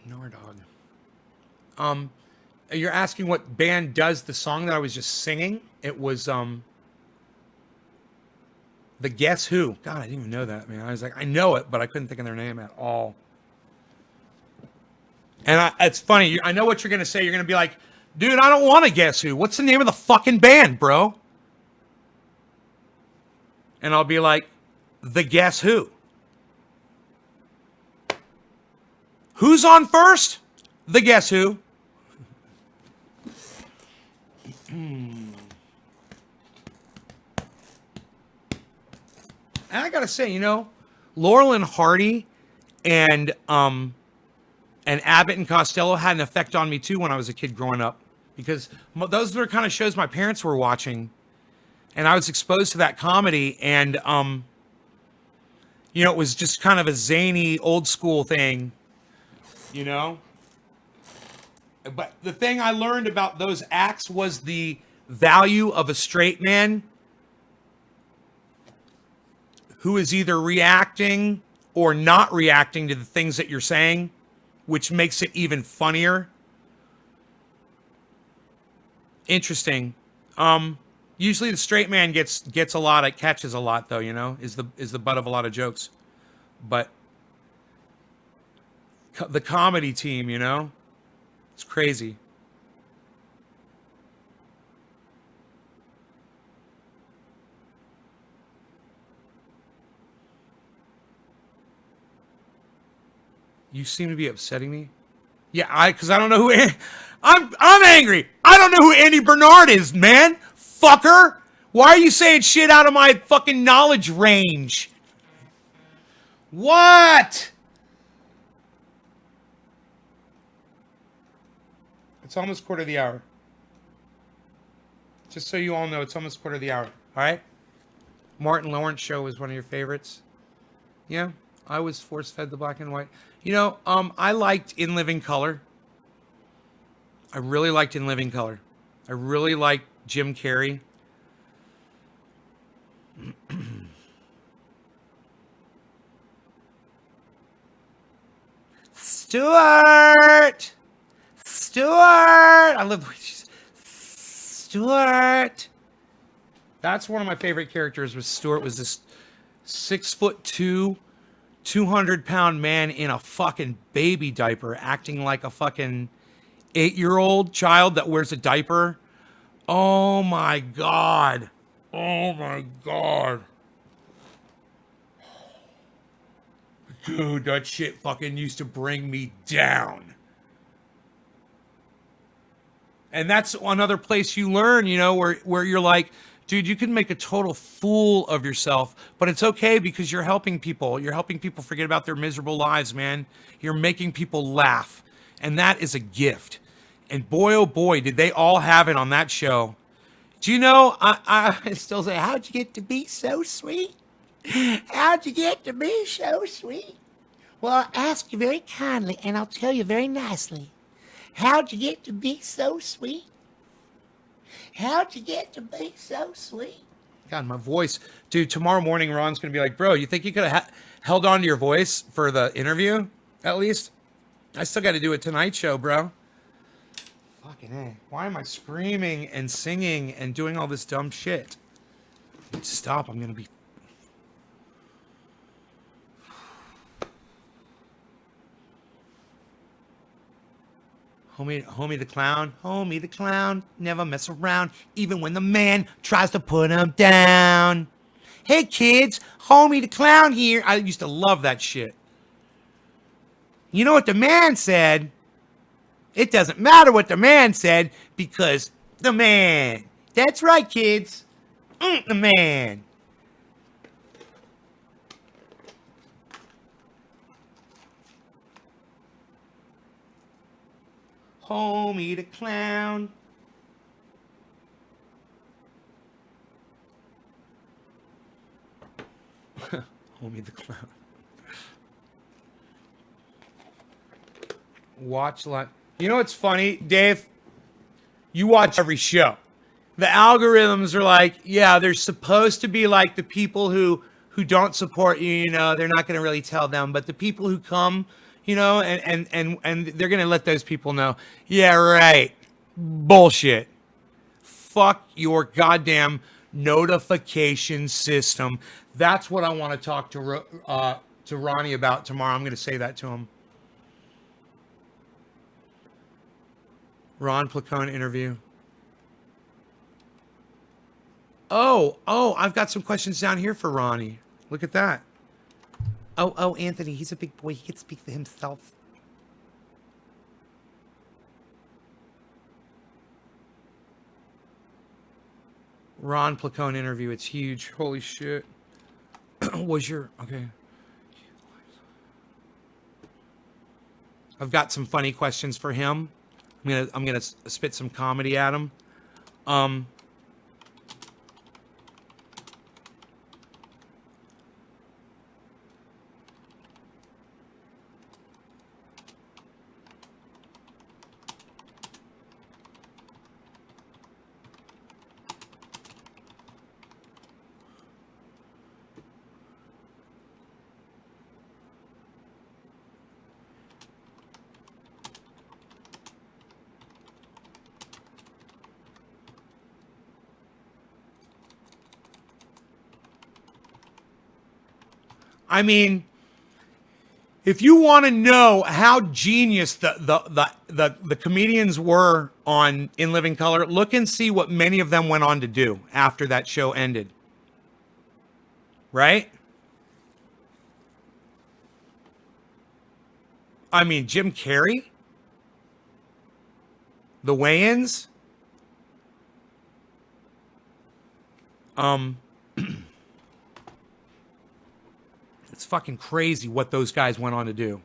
Nardog. You're asking what band does the song that I was just singing? It was the Guess Who. God, I didn't even know that, man. I was like, I know it, but I couldn't think of their name at all. And it's funny. I know what you're going to say. You're going to be like, dude, I don't want to Guess Who. What's the name of the fucking band, bro? And I'll be like, the Guess Who. Who's on first? The Guess Who. And I gotta say, Laurel and Hardy and Abbott and Costello had an effect on me too when I was a kid growing up, because those were the kind of shows my parents were watching, and I was exposed to that comedy, and it was just kind of a zany old school thing, But the thing I learned about those acts was the value of a straight man who is either reacting or not reacting to the things that you're saying, which makes it even funnier. Interesting. Usually the straight man gets a lot, it catches a lot though, is the butt of a lot of jokes. But the comedy team, it's crazy. You seem to be upsetting me. Yeah, because I don't know who. I'm angry. I don't know who Andy Bernard is, man. Fucker. Why are you saying shit out of my fucking knowledge range? What? It's almost quarter of the hour. Just so you all know, it's almost quarter of the hour. All right? Martin Lawrence show was one of your favorites. Yeah, I was force-fed the black and white. I liked In Living Color. I really liked In Living Color. I really liked Jim Carrey. Stuart! I love the way she's... Stuart! That's one of my favorite characters. Was Stuart was this 6'2", 200-pound man in a fucking baby diaper, acting like a fucking 8-year-old child that wears a diaper. Oh my god. Oh my god. Dude, that shit fucking used to bring me down. And that's another place you learn, where you're like, dude, you can make a total fool of yourself, but it's okay because you're helping people. You're helping people forget about their miserable lives, man. You're making people laugh. And that is a gift. And boy, oh boy, did they all have it on that show. Do you know, I still say, how'd you get to be so sweet? How'd you get to be so sweet? Well, I'll ask you very kindly, and I'll tell you very nicely. How'd you get to be so sweet? How'd you get to be so sweet? God, my voice. Dude, tomorrow morning, Ron's going to be like, bro, you think you could have held on to your voice for the interview, at least? I still got to do a Tonight Show, bro. Fucking A. Why am I screaming and singing and doing all this dumb shit? Stop, I'm going to be... Homie the clown, never mess around, even when the man tries to put him down. Hey kids, Homie the clown here. I used to love that shit. You know what the man said? It doesn't matter what the man said because the man. That's right, kids. The man. Homie the clown. Homie the clown. Watch like, you know what's funny, Dave? You watch every show. The algorithms are like, yeah, they're supposed to be like the people who don't support you, you know, they're not going to really tell them, but the people who come, you know, and they're going to let those people know. Yeah, right. Bullshit. Fuck your goddamn notification system. That's what I want to talk to Ronnie about tomorrow. I'm going to say that to him. Ron Placone interview. Oh, I've got some questions down here for Ronnie. Look at that. Oh, Anthony, he's a big boy. He can speak for himself. Ron Placone interview. It's huge. Holy shit. Okay. I've got some funny questions for him. I'm gonna spit some comedy at him. I mean, if you want to know how genius the comedians were on In Living Color, look and see what many of them went on to do after that show ended. Right? I mean, Jim Carrey, the Wayans, it's fucking crazy what those guys went on to do.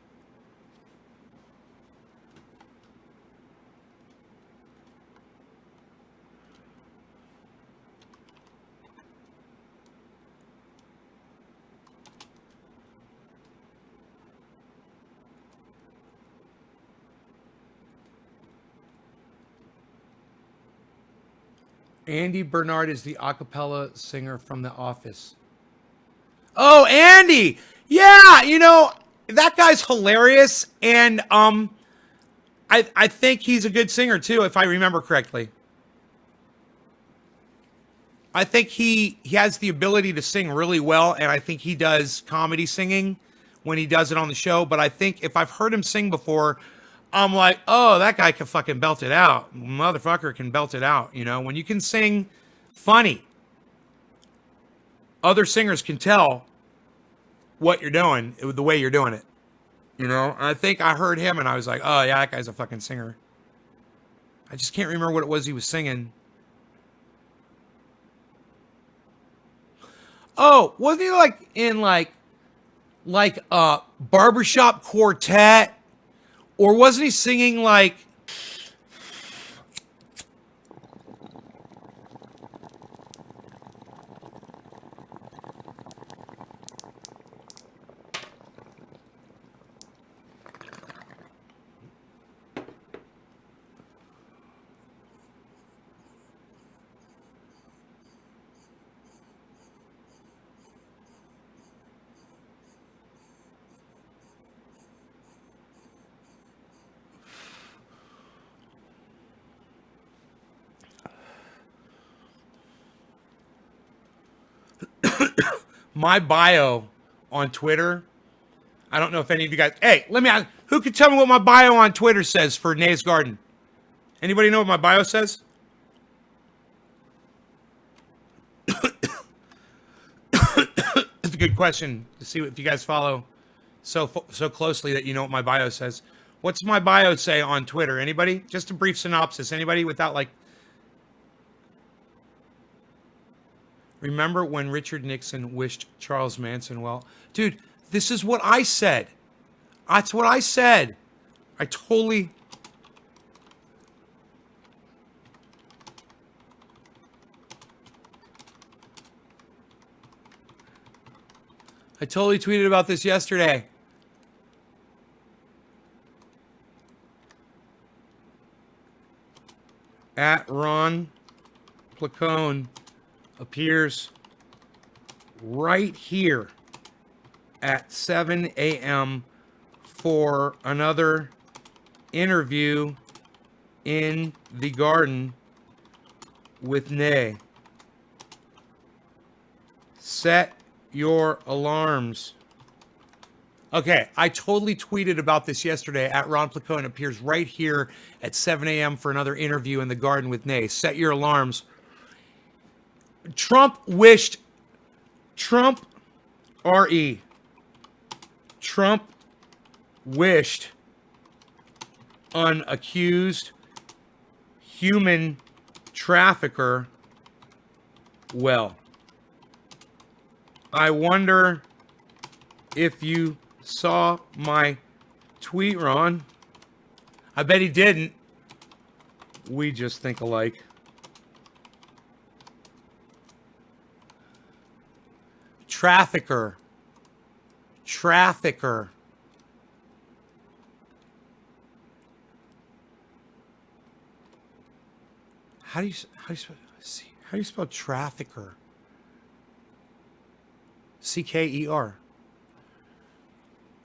Andy Bernard is the a cappella singer from The Office. Oh, Andy! Yeah, you know, that guy's hilarious, and I think he's a good singer too, if I remember correctly. I think he has the ability to sing really well, and I think he does comedy singing when he does it on the show. But I think if I've heard him sing before, I'm like, oh, that guy can fucking belt it out. Motherfucker can belt it out. You know, when you can sing funny, other singers can tell what you're doing, the way you're doing it. You know, I think I heard him and I was like, oh, yeah, that guy's a fucking singer. I just can't remember what it was he was singing. Oh, wasn't he like in like a barbershop quartet? Or wasn't he singing like... My bio on Twitter, I don't know if any of you guys... Hey, let me ask, who can tell me what my bio on Twitter says for Nays Garden? Anybody know what my bio says? It's a good question to see if you guys follow so closely that you know what my bio says. What's my bio say on Twitter? Anybody? Just a brief synopsis. Anybody without like... Remember when Richard Nixon wished Charles Manson well? Dude, this is what I said. That's what I said. I totally... tweeted about this yesterday. At Ron Placone appears right here at 7 a.m. for another interview in the garden with Nay. Set your alarms. Okay, I totally tweeted about this yesterday. At Ron Placone appears right here at 7 a.m. for another interview in the garden with Nay. Set your alarms. Trump wished an accused human trafficker well. I wonder if you saw my tweet, Ron. I bet he didn't. We just think alike. Trafficker. How do you spell trafficker? C-K-E-R.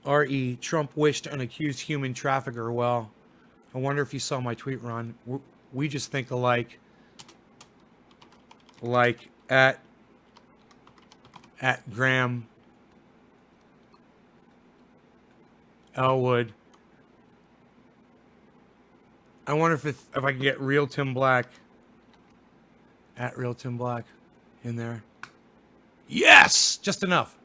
R-E. Trump wished an accused human trafficker well. I wonder if you saw my tweet, Ron. We just think alike. Like at Graham Elwood. I wonder if I can get Real Tim Black. At Real Tim Black in there. Yes! Just enough.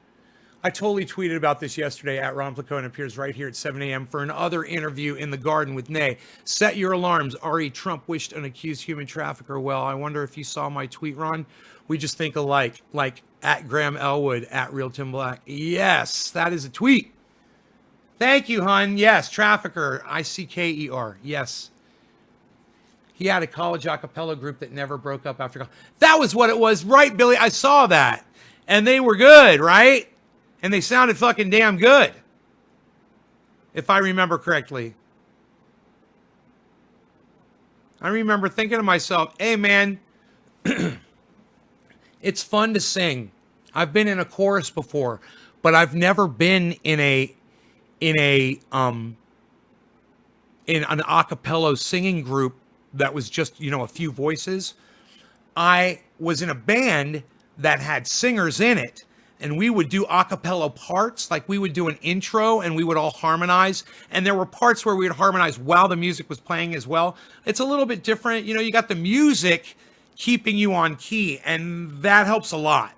I totally tweeted about this yesterday. At Ron Placone appears right here at 7 a.m. for another interview in the garden with Nay. Set your alarms. R.E. Trump wished an accused human trafficker well. I wonder if you saw my tweet, Ron. We just think alike. Like at Graham Elwood, at Real Tim Black. Yes, that is a tweet. Thank you, hun. Yes, trafficker. I-C-K-E-R. Yes. He had a college a cappella group that never broke up after college. That was what it was, right, Billy? I saw that. And they were good, right? And they sounded fucking damn good. If I remember correctly. I remember thinking to myself, hey, man, it's fun to sing. I've been in a chorus before, but I've never been in an a cappella singing group that was just, a few voices. I was in a band that had singers in it, and we would do a cappella parts. Like we would do an intro and we would all harmonize. And there were parts where we would harmonize while the music was playing as well. It's a little bit different. You got the music keeping you on key, and that helps a lot.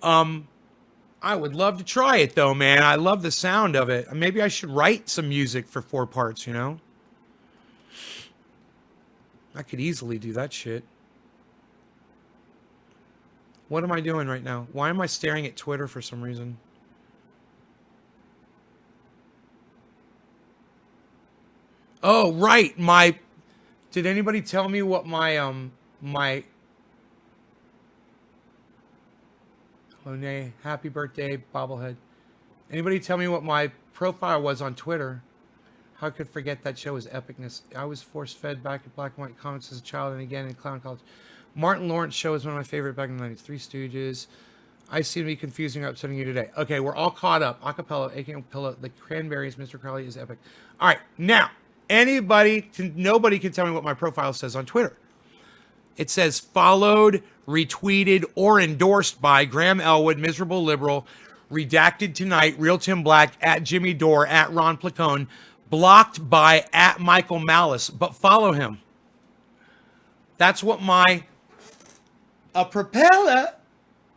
I would love to try it though, man. I love the sound of it. Maybe I should write some music for 4 parts, I could easily do that shit. What am I doing right now? Why am I staring at Twitter for some reason? Oh, right. Did anybody tell me what my oh, nay. Happy birthday, bobblehead. Anybody tell me what my profile was on Twitter? How could forget that show was epicness? I was force-fed back at black and white comics as a child and again in clown college. Martin Lawrence show was one of my favorite back in the 90s. Three Stooges. I seem to be confusing or upsetting you today. Okay, we're all caught up. Acapella, Acapella, the Cranberries, Mr. Crowley is epic. All right, now, nobody can tell me what my profile says on Twitter. It says followed, retweeted, or endorsed by Graham Elwood, Miserable Liberal, redacted tonight, Real Tim Black, at Jimmy Dore, at Ron Placone, blocked by at Michael Malice, but follow him. That's what a propeller.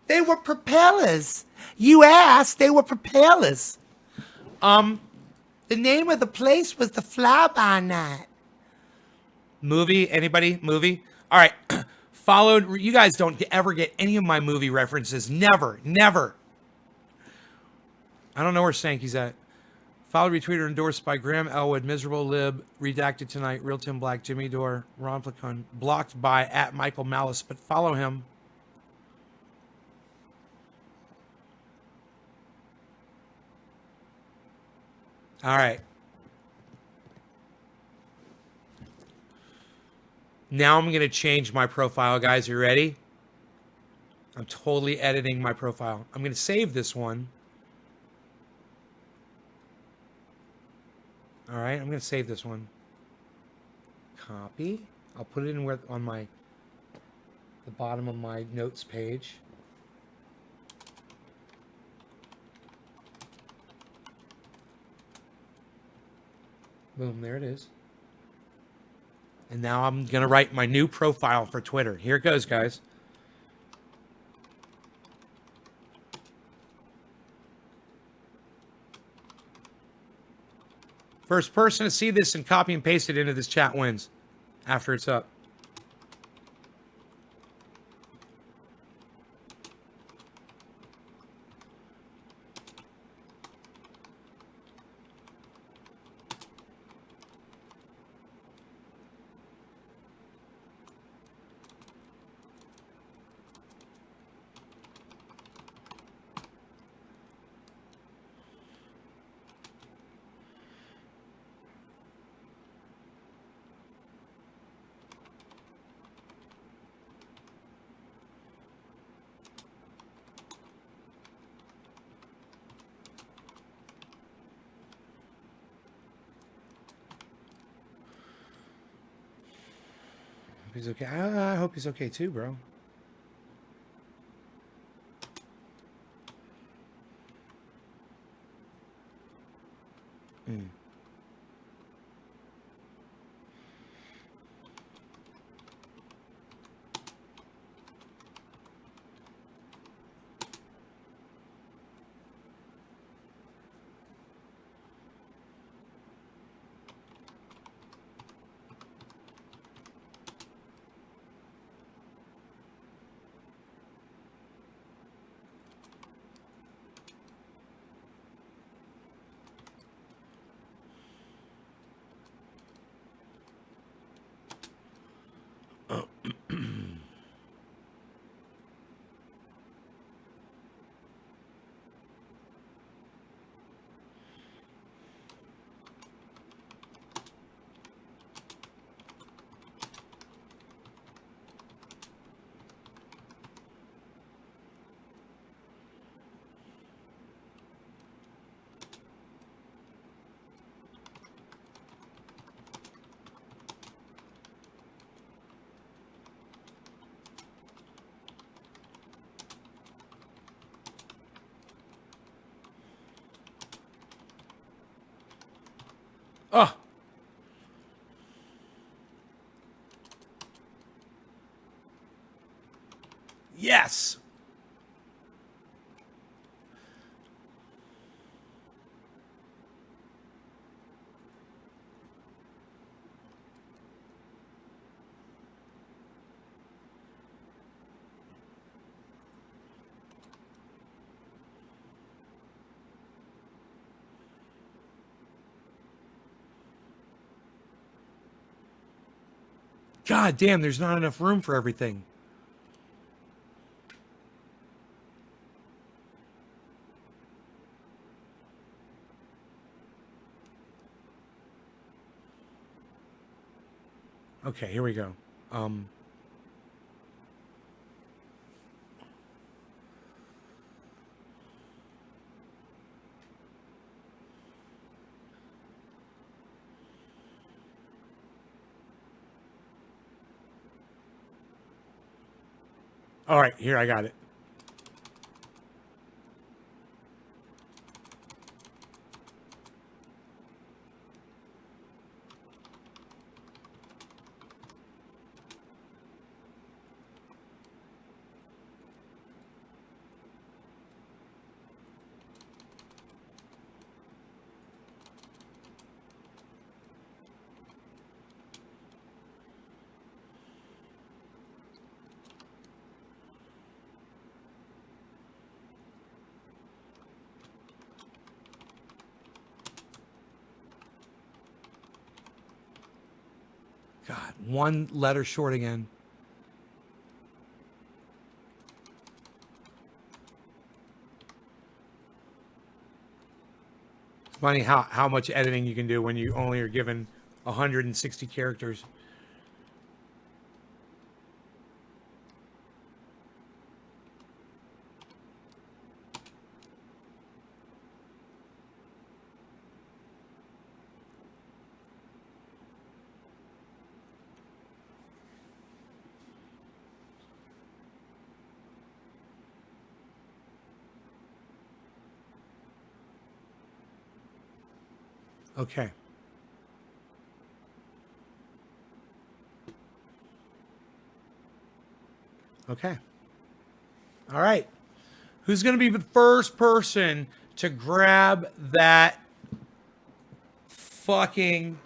They were propellers. You asked. They were propellers. The name of the place was the Fly-By Night. Movie? Anybody? Movie? All right. Followed. You guys don't ever get any of my movie references. Never. Never. I don't know where Stanky's at. Followed, retweeted, or endorsed by Graham Elwood, Miserable Lib, Redacted Tonight, Real Tim Black, Jimmy Dore, Ron Placone. Blocked by @Michael Malice, but follow him. All right. Now I'm going to change my profile, guys. You ready? I'm totally editing my profile. I'm going to save this one. All right, I'm going to save this one. Copy. I'll put it in on the bottom of my notes page. Boom, there it is. And now I'm going to write my new profile for Twitter. Here it goes, guys. First person to see this and copy and paste it into this chat wins after it's up. He's okay. I hope he's okay too, bro. Oh. Yes. God damn, there's not enough room for everything. Okay, here we go. All right, here I got it. God, one letter short again. It's funny how much editing you can do when you only are given 160 characters. Okay. Okay. All right. Who's going to be the first person to grab that fucking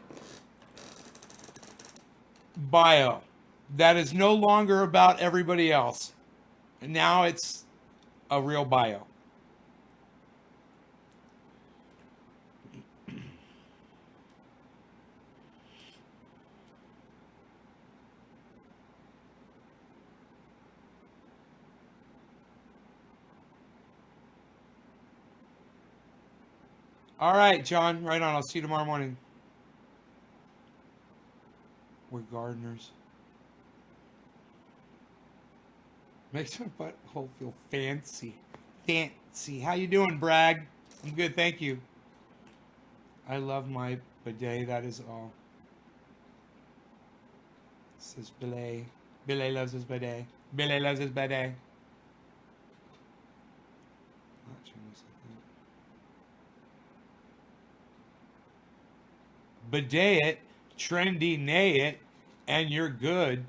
bio that is no longer about everybody else? And now it's a real bio. All right, John. Right on. I'll see you tomorrow morning. We're gardeners. Makes my butthole feel fancy. Fancy. How you doing, Bragg? I'm good, thank you. I love my bidet, that is all. Says Billy. Billy loves his bidet. Billy loves his bidet. Bidet it, trendy nay it, and you're good.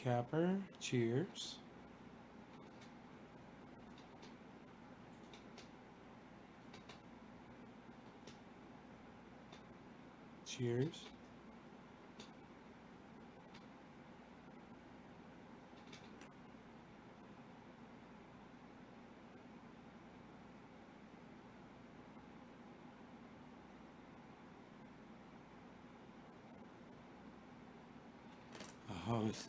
Capper, cheers. Cheers. A hose.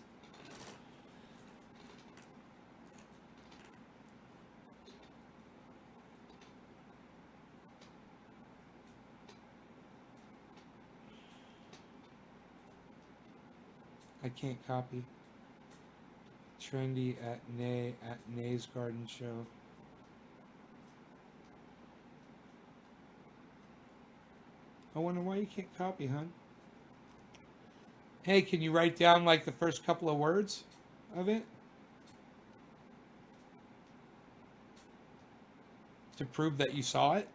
I can't copy. Trendy at Nay's Garden Show. I wonder why you can't copy, hon. Hey, can you write down like the first couple of words of it? To prove that you saw it?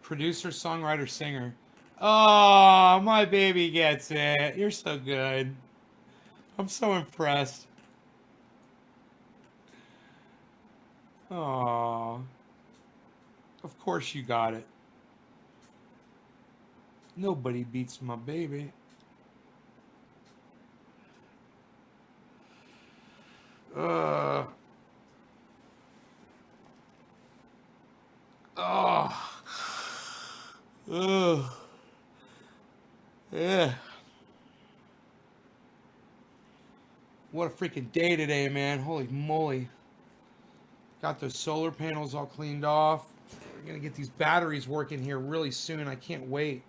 Producer, songwriter, singer. Oh, my baby gets it. You're so good. I'm so impressed. Oh, of course you got it. Nobody beats my baby. Oh. Ugh. Yeah. What a freaking day today, man. Holy moly. Got those solar panels all cleaned off. We're going to get these batteries working here really soon. I can't wait.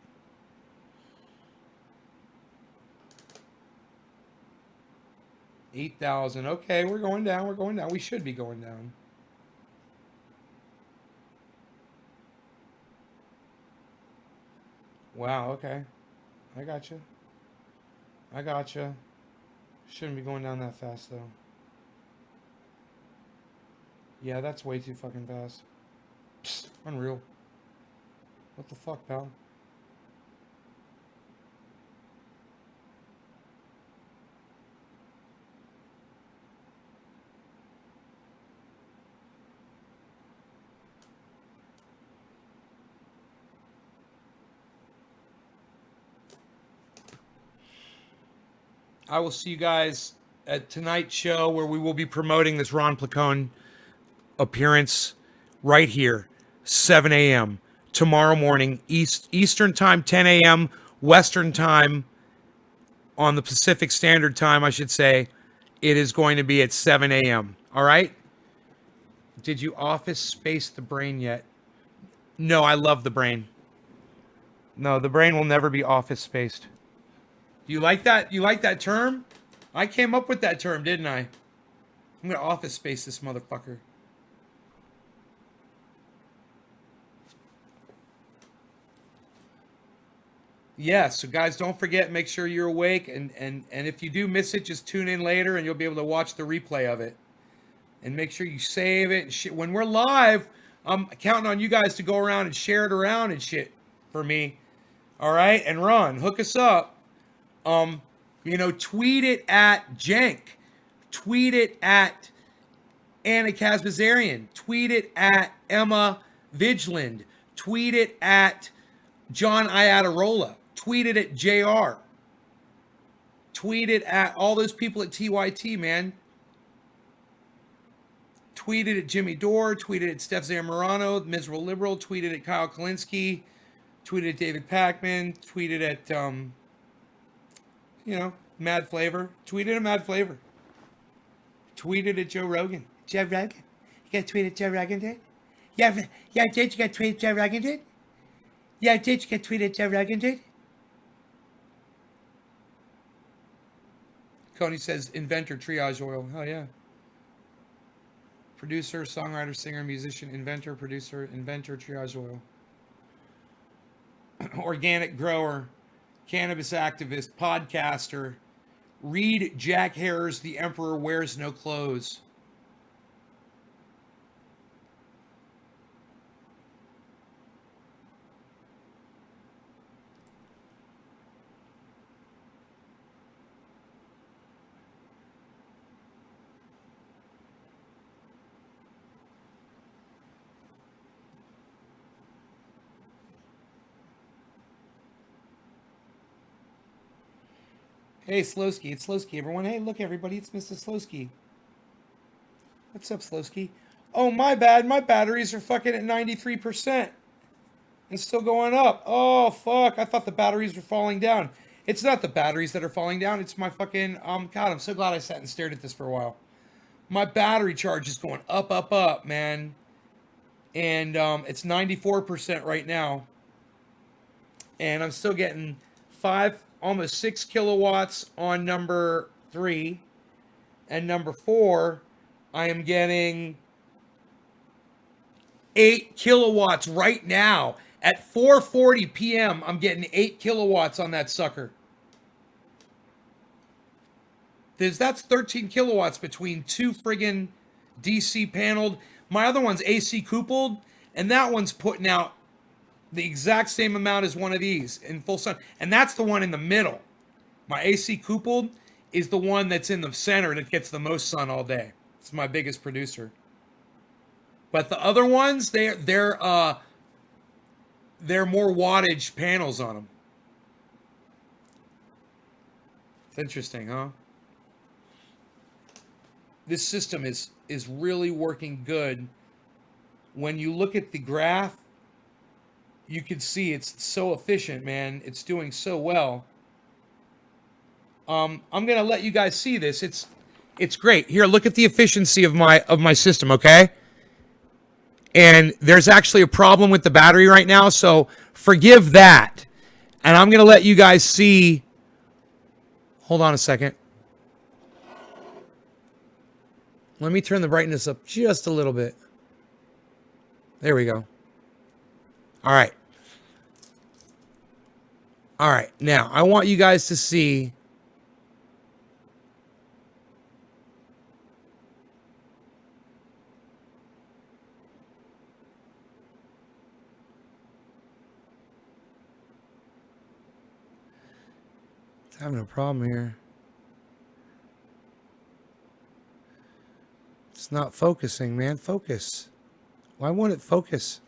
8,000. Okay, we're going down. We're going down. We should be going down. Wow, okay. I got you. I got you. Shouldn't be going down that fast, though. Yeah, that's way too fucking fast. Psst, unreal. What the fuck, pal? I will see you guys at tonight's show where we will be promoting this Ron Placone appearance right here, 7 a.m. tomorrow morning, Eastern time, 10 a.m. Western time, on the Pacific Standard Time, I should say. It is going to be at 7 a.m. All right? Did you office space the brain yet? No, I love the brain. No, the brain will never be office spaced. You like that? You like that term? I came up with that term, didn't I? I'm going to office space this motherfucker. Yeah, so guys, don't forget, make sure you're awake. And if you do miss it, just tune in later and you'll be able to watch the replay of it. And make sure you save it. And shit. When we're live, I'm counting on you guys to go around and share it around and shit for me. All right? And Ron, hook us up. Tweet it at Jenk. Tweet it at Anna Kazbazarian. Tweet it at Emma Vigeland. Tweet it at John Iadarola. Tweet it at JR. Tweet it at all those people at TYT, man. Tweet it at Jimmy Dore. Tweet it at Steph Zamorano, Miserable Liberal. Tweet it at Kyle Kalinske. Tweet it at David Packman. Tweet it at Mad Flavor. Tweet it at Mad Flavor. Tweet it at Joe Rogan. Joe Rogan. You got to tweet at Joe Rogan, dude? Yeah, did you got to tweet at Joe Rogan, dude? Yeah, did you get tweeted at Joe Rogan, dude? Coney says, inventor, triage oil. Hell yeah. Producer, songwriter, singer, musician, inventor, producer, inventor, triage oil. Organic grower, cannabis activist, podcaster. Read Jack Hare's The Emperor Wears No Clothes. Hey, Slowski, it's Slowski, everyone. Hey, look, everybody, it's Mr. Slowski. What's up, Slowski? Oh, my bad. My batteries are fucking at 93%. It's still going up. Oh, fuck. I thought the batteries were falling down. It's not the batteries that are falling down. It's my fucking, God, I'm so glad I sat and stared at this for a while. My battery charge is going up, up, up, man. And it's 94% right now. And I'm still getting almost 6 kilowatts on number 3. And number 4, I am getting 8 kilowatts right now. At 4:40 p.m., I'm getting 8 kilowatts on that sucker. That's 13 kilowatts between 2 friggin' DC paneled. My other one's AC coupled, and that one's putting out the exact same amount as one of these in full sun. And that's the one in the middle. My AC coupled is the one that's in the center that gets the most sun all day. It's my biggest producer. But the other ones, they're more wattage panels on them. It's interesting, huh? This system is really working good. When you look at the graph, you can see it's so efficient, man. It's doing so well. I'm gonna let you guys see this. It's great. Here, look at the efficiency of my system, okay? And there's actually a problem with the battery right now, so forgive that. And I'm gonna let you guys see. Hold on a second. Let me turn the brightness up just a little bit. There we go. All right. All right. Now, I want you guys to see. It's having a problem here. It's not focusing, man. Focus. Why won't it focus?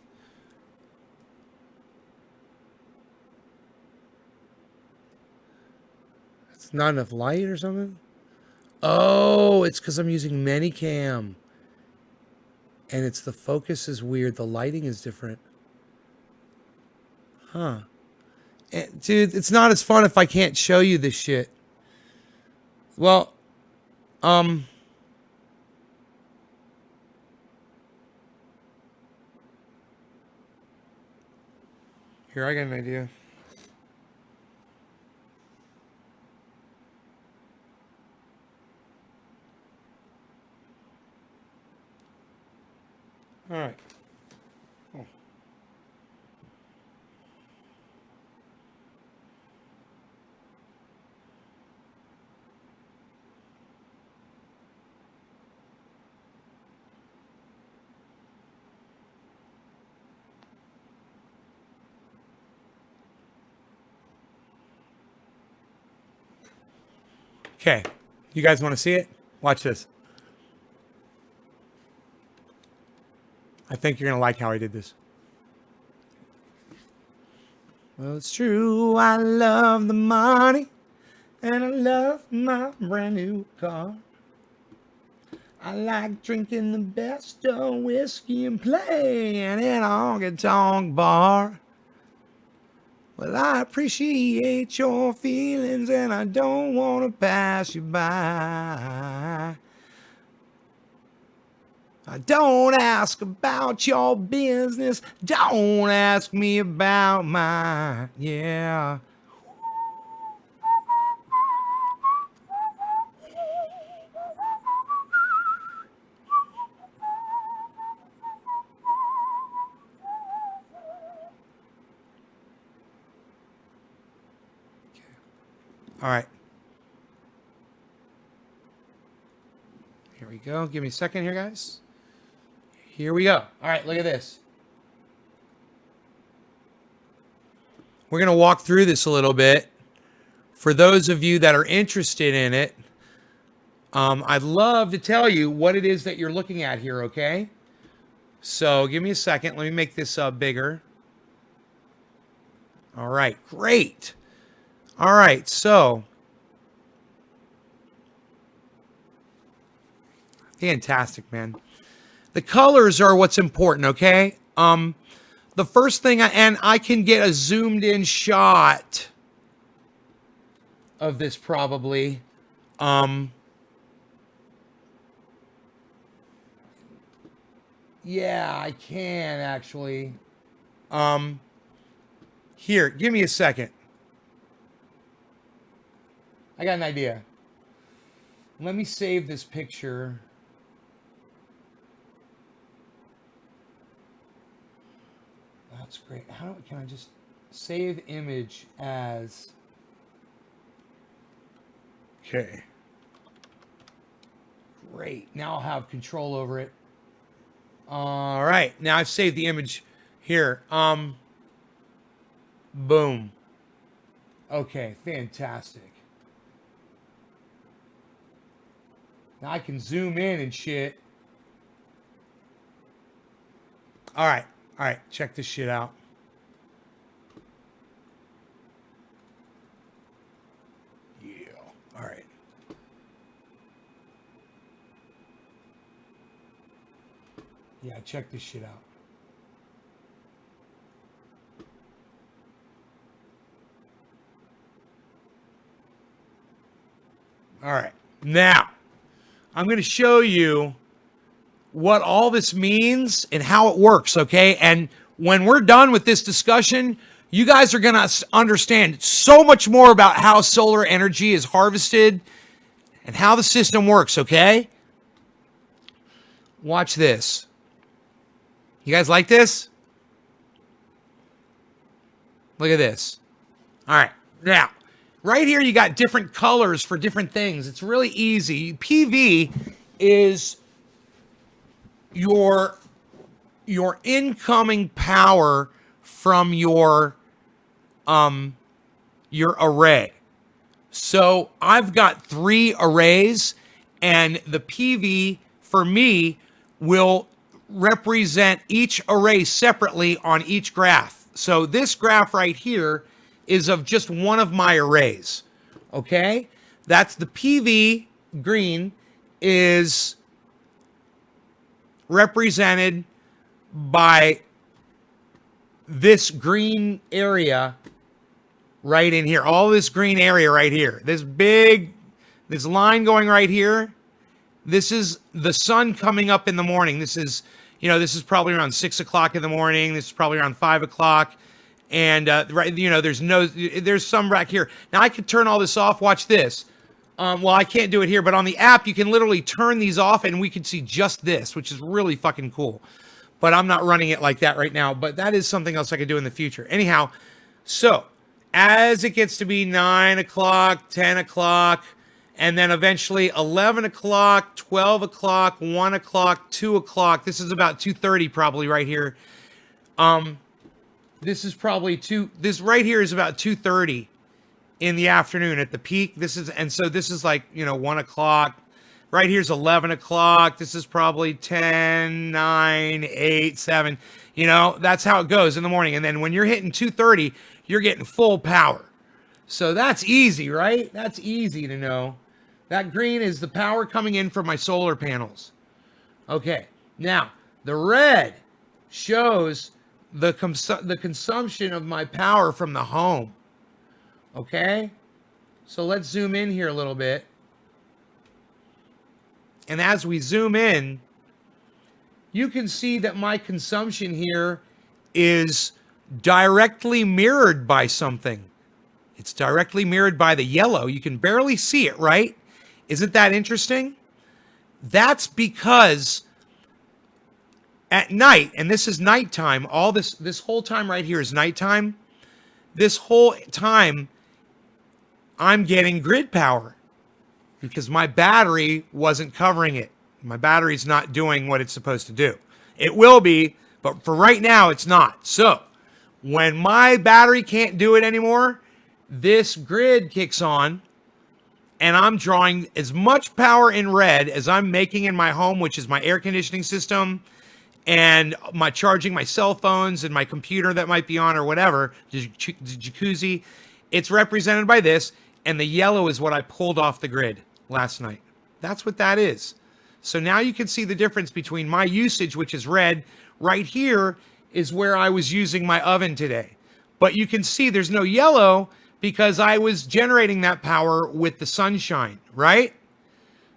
It's not enough light or something? Oh, it's because I'm using Manycam. And it's the focus is weird. The lighting is different. Huh. Dude, it's not as fun if I can't show you this shit. Well, here, I got an idea. All right. Oh. Okay. You guys want to see it? Watch this. I think you're going to like how I did this. Well, it's true. I love the money. And I love my brand new car. I like drinking the best of whiskey and playing in a honky-tonk bar. Well, I appreciate your feelings and I don't want to pass you by. Don't ask about your business. Don't ask me about mine. Yeah. All right. Here we go. Give me a second here, guys. Here we go. All right, look at this. We're going to walk through this a little bit. For those of you that are interested in it, I'd love to tell you what it is that you're looking at here, okay? So give me a second. Let me make this bigger. All right, great. All right, so fantastic, man. The colors are what's important, okay? The first thing, I can get a zoomed in shot of this probably. Yeah, I can actually. Here, give me a second. I got an idea. Let me save this picture. That's great. Can I just save image as? Okay. Great. Now I'll have control over it. All right. Now I've saved the image here. Boom. Okay. Fantastic. Now I can zoom in and shit. All right. All right. Check this shit out. Yeah. All right. Yeah, check this shit out. All right. Now, I'm going to show you what all this means and how it works, okay? And when we're done with this discussion, you guys are going to understand so much more about how solar energy is harvested and how the system works, okay? Watch this. You guys like this? Look at this. All right. Now, right here you got different colors for different things. It's really easy. PV is your incoming power from your array. So I've got 3 arrays, and the PV for me will represent each array separately on each graph. So this graph right here is of just one of my arrays. Okay? That's the PV green is represented by this green area right in here. All this green area right here. This line going right here. This is the sun coming up in the morning. This is probably around 6 o'clock in the morning. This is probably around 5 o'clock. And, there's some back here. Now I could turn all this off. Watch this. Well, I can't do it here, but on the app, you can literally turn these off and we can see just this, which is really fucking cool. But I'm not running it like that right now. But that is something else I could do in the future. Anyhow, so as it gets to be 9 o'clock, 10 o'clock, and then eventually 11 o'clock, 12 o'clock, 1 o'clock, 2 o'clock. This is about 2:30 probably right here. This is probably this right here is about 2:30 in the afternoon at the peak. So this is like, 1 o'clock. Right here's 11 o'clock. This is probably 10, 9, 8, 7. That's how it goes in the morning. And then when you're hitting 2:30, you're getting full power. So that's easy, right? That's easy to know. That green is the power coming in from my solar panels. Okay. Now, the red shows the consumption of my power from the home. Okay? So let's zoom in here a little bit. And as we zoom in, you can see that my consumption here is directly mirrored by something. It's directly mirrored by the yellow. You can barely see it, right? Isn't that interesting? That's because at night, and this is nighttime, all this whole time right here is nighttime. This whole time, I'm getting grid power because my battery wasn't covering it. My battery's not doing what it's supposed to do. It will be, but for right now, it's not. So when my battery can't do it anymore, this grid kicks on, and I'm drawing as much power in red as I'm making in my home, which is my air conditioning system and my charging my cell phones and my computer that might be on or whatever, the jacuzzi. It's represented by this, and the yellow is what I pulled off the grid last night. That's what that is. So now you can see the difference between my usage, which is red. Right here is where I was using my oven today. But you can see there's no yellow because I was generating that power with the sunshine, right?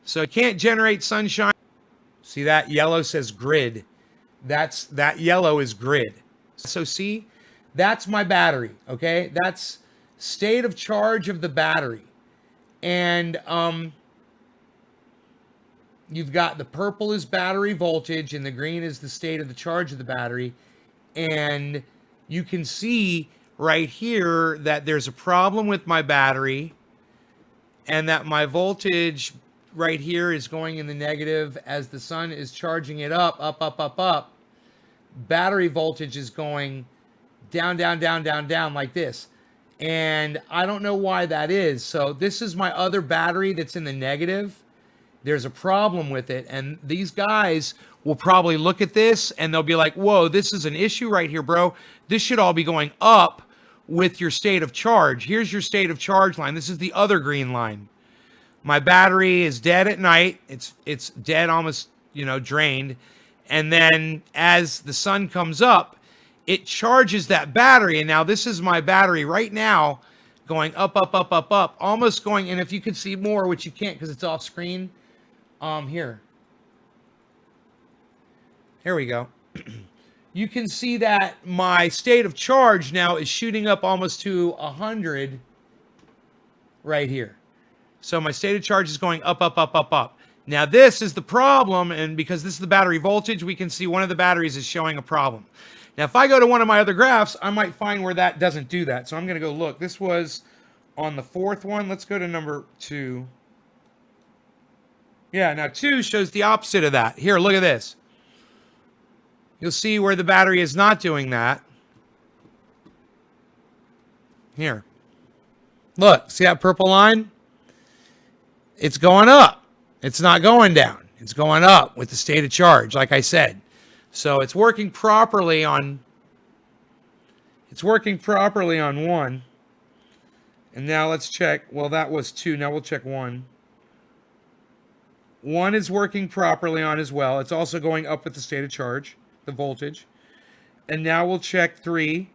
So I can't generate sunshine. See that yellow says grid. That yellow is grid. So see, that's my battery, okay? That's state of charge of the battery. And you've got the purple is battery voltage and the green is the state of the charge of the battery. And you can see right here that there's a problem with my battery and that my voltage right here is going in the negative as the sun is charging it up. Battery voltage is going down like this. And I don't know why that is. So this is my other battery that's in the negative. There's a problem with it. And these guys will probably look at this and they'll be like, whoa, this is an issue right here, bro. This should all be going up with your state of charge. Here's your state of charge line. This is the other green line. My battery is dead at night. It's dead, almost, drained. And then as the sun comes up, it charges that battery. And now this is my battery right now going up, almost going. And if you could see more, which you can't because it's off screen. Here we go. You can see that my state of charge now is shooting up almost to 100 right here. So my state of charge is going up. Now this is the problem, and because this is the battery voltage, we can see one of the batteries is showing a problem. Now if I go to one of my other graphs, I might find where that doesn't do that. So I'm going to go look. This was on the fourth one. Let's go to number 2. Yeah, now 2 shows the opposite of that. Here, look at this. You'll see where the battery is not doing that. Here. Look, see that purple line? It's going up. It's not going down. It's going up with the state of charge, like I said. So it's working properly on 1. And now let's check. Well, that was 2. Now we'll check 1. 1 is working properly on as well. It's also going up with the state of charge, the voltage. And now we'll check 3.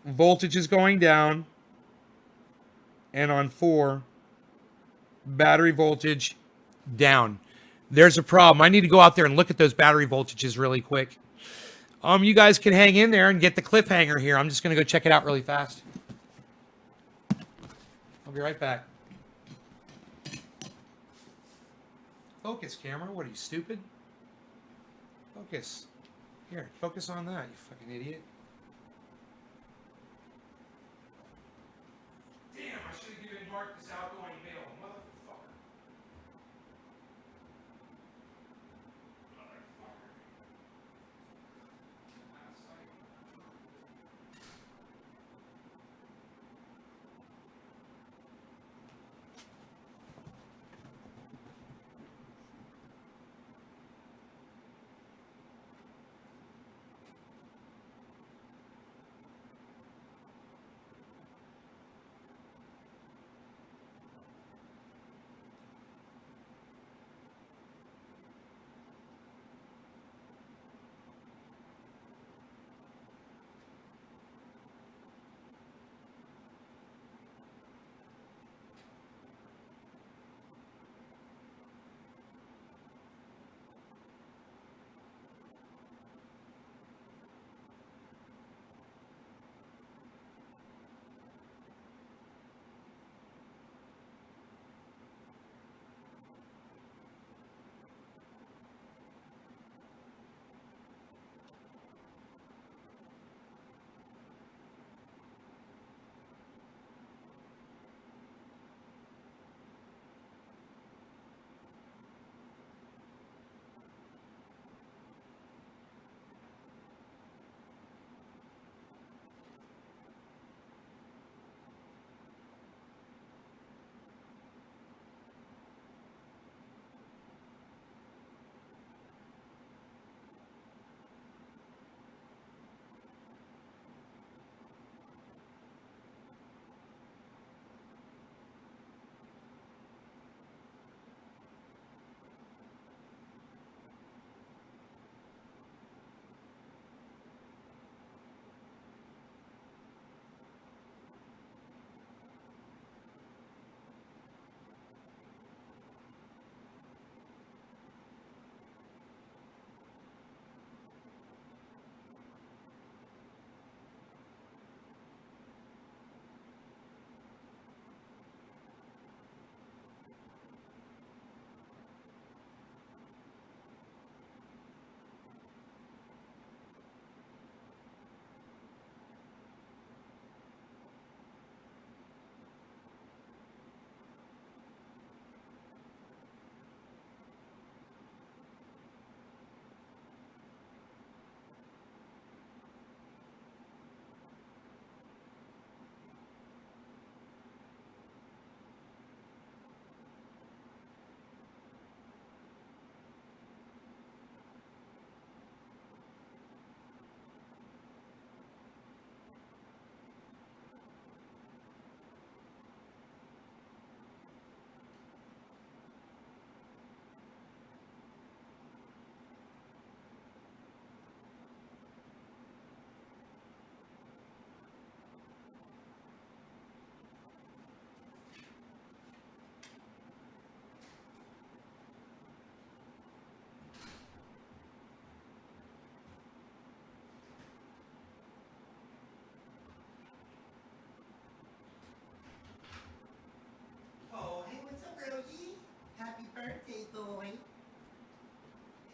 Voltage is going down. And on 4, battery voltage down. There's a problem. I need to go out there and look at those battery voltages really quick. You guys can hang in there and get the cliffhanger here. I'm just going to go check it out really fast. I'll be right back. Focus, camera. What are you, stupid? Focus. Here, focus on that, you fucking idiot. Damn, I should have given Mark this outgoing mail, motherfucker.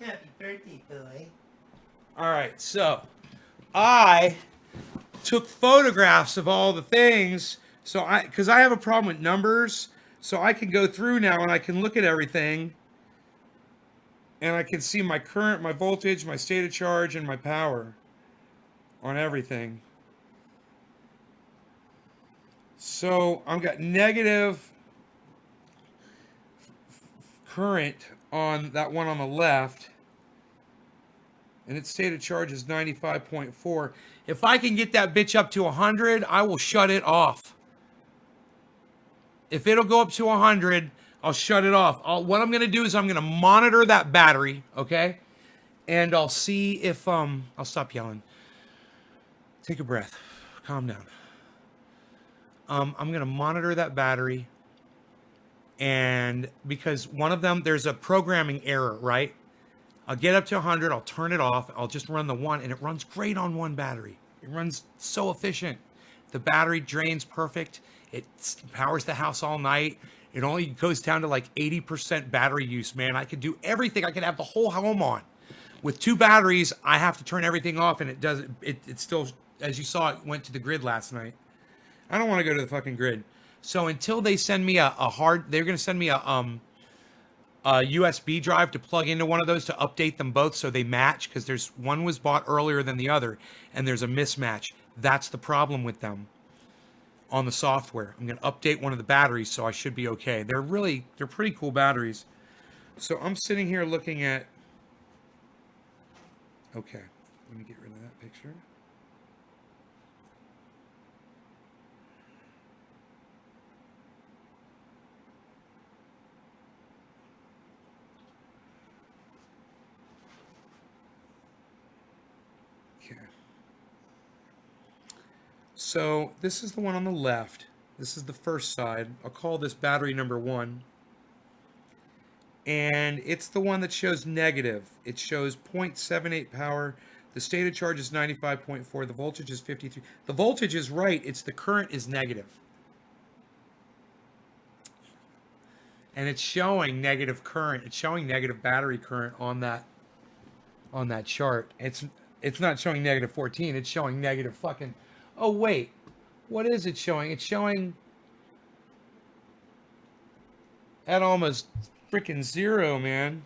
Happy birthday, boy. All right, so I took photographs of all the things. So because I have a problem with numbers, so I can go through now and I can look at everything, and I can see my current, my voltage, my state of charge, and my power on everything. So I've got negative current on that one on the left, and its state of charge is 95.4. If I can get that bitch up to 100, I will shut it off. If it'll go up to 100, I'll shut it off. What I'm going to do is I'm going to monitor that battery, okay? And I'll see if, I'll stop yelling. Take a breath. Calm down. I'm going to monitor that battery. And because one of them, there's a programming error, right? I'll get up to 100, I'll turn it off, I'll just run the one, and it runs great on one battery. It runs so efficient. The battery drains perfect. It powers the house all night. It only goes down to like 80% battery use, man. I could do everything. I could have the whole home on. With 2 batteries, I have to turn everything off, and it doesn't. It still, as you saw, it went to the grid last night. I don't want to go to the fucking grid. So until they send me they're going to send me a USB drive to plug into one of those to update them both so they match, because there's one was bought earlier than the other and there's a mismatch. That's the problem with them on the software. I'm going to update one of the batteries, so I should be okay. They're pretty cool batteries. So I'm sitting here looking at, okay, let me get rid of that picture. Okay. So this is the one on the left. This is the first side. I'll call this battery number 1. And it's the one that shows negative. It shows 0.78 power. The state of charge is 95.4. The voltage is 53. The voltage is right. It's the current is negative. And it's showing negative current. It's showing negative battery current on that chart. It's not showing negative 14. It's showing negative fucking... Oh, wait. What is it showing? It's showing at almost freaking 0, man.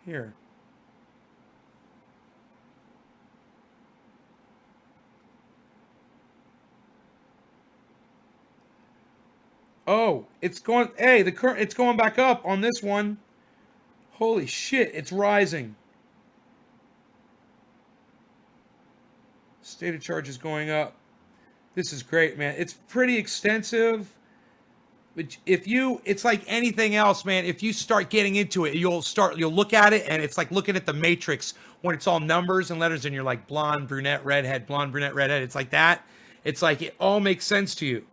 Here. Oh, it's going... Hey, the current... It's going back up on this one. Holy shit, it's rising. State of charge is going up. This is great, man. It's pretty extensive. But it's like anything else, man. If you start getting into it, you'll look at it, and it's like looking at the Matrix when it's all numbers and letters, and you're like blonde, brunette, redhead, blonde, brunette, redhead. It's like that. It's like it all makes sense to you.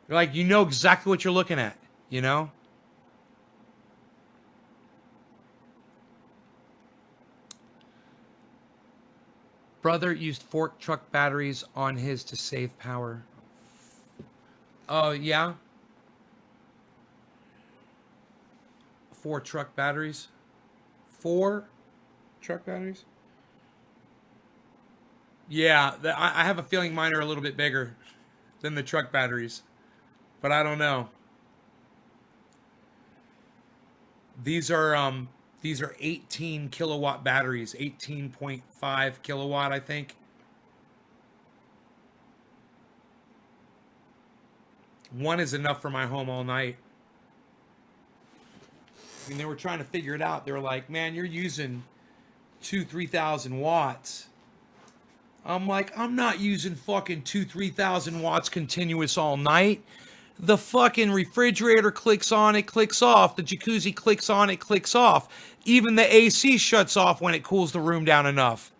You're like, you know exactly what you're looking at, you know? Brother used fork truck batteries on his to save power. Oh, yeah? 4 truck batteries? 4 truck batteries? Yeah, I have a feeling mine are a little bit bigger than the truck batteries. But I don't know. These are 18 kilowatt batteries, 18.5 kilowatt, I think. One is enough for my home all night. I mean, they were trying to figure it out. They were like, man, you're using 3,000 watts. I'm like, I'm not using fucking 3,000 watts continuous all night. The fucking refrigerator clicks on, it clicks off. The jacuzzi clicks on, it clicks off. Even the AC shuts off when it cools the room down enough.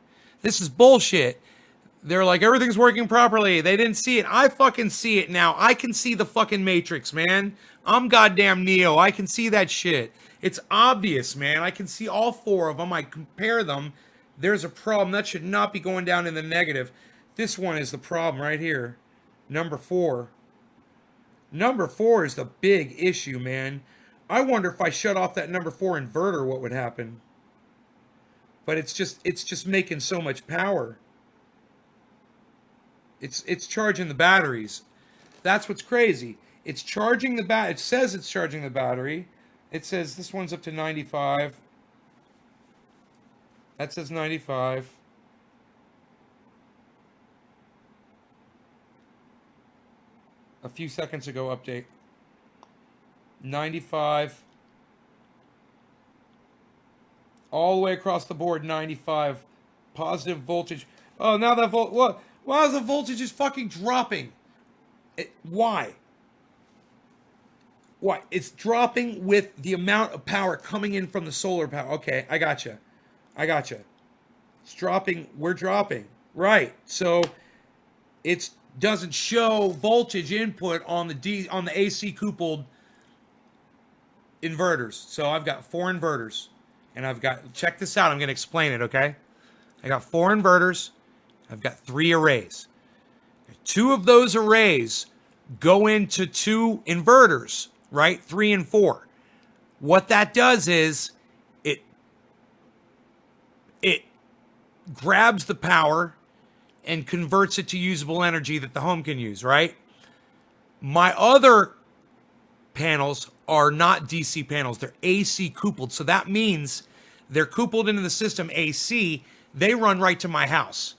This is bullshit. They're like, everything's working properly. They didn't see it. I fucking see it now. I can see the fucking Matrix, man. I'm goddamn Neo. I can see that shit. It's obvious, man. I can see all 4 of them. I compare them. There's a problem. That should not be going down in the negative. This one is the problem right here. Number 4. Number 4 is the big issue, man. I wonder if I shut off that number 4 inverter, what would happen? But it's just making so much power. It's charging the batteries. That's what's crazy. It's charging the it says it's charging the battery. It says this one's up to 95. That says 95. A few seconds ago, update. 95. All the way across the board, 95. Positive voltage. Oh, now that what? Why is the voltage just fucking dropping? Why? Why? It's dropping with the amount of power coming in from the solar power. Okay, I gotcha. It's dropping. We're dropping. Right. So it doesn't show voltage input on the AC coupled inverters. So I've got 4 inverters. And I've got, check this out. I'm going to explain it, okay? I got 4 inverters. I've got 3 arrays. 2 of those arrays go into 2 inverters, right? 3 and 4. What that does is it grabs the power and converts it to usable energy that the home can use, right? My other panels are not DC panels. They're AC coupled. So that means they're coupled into the system AC. They run right to my house.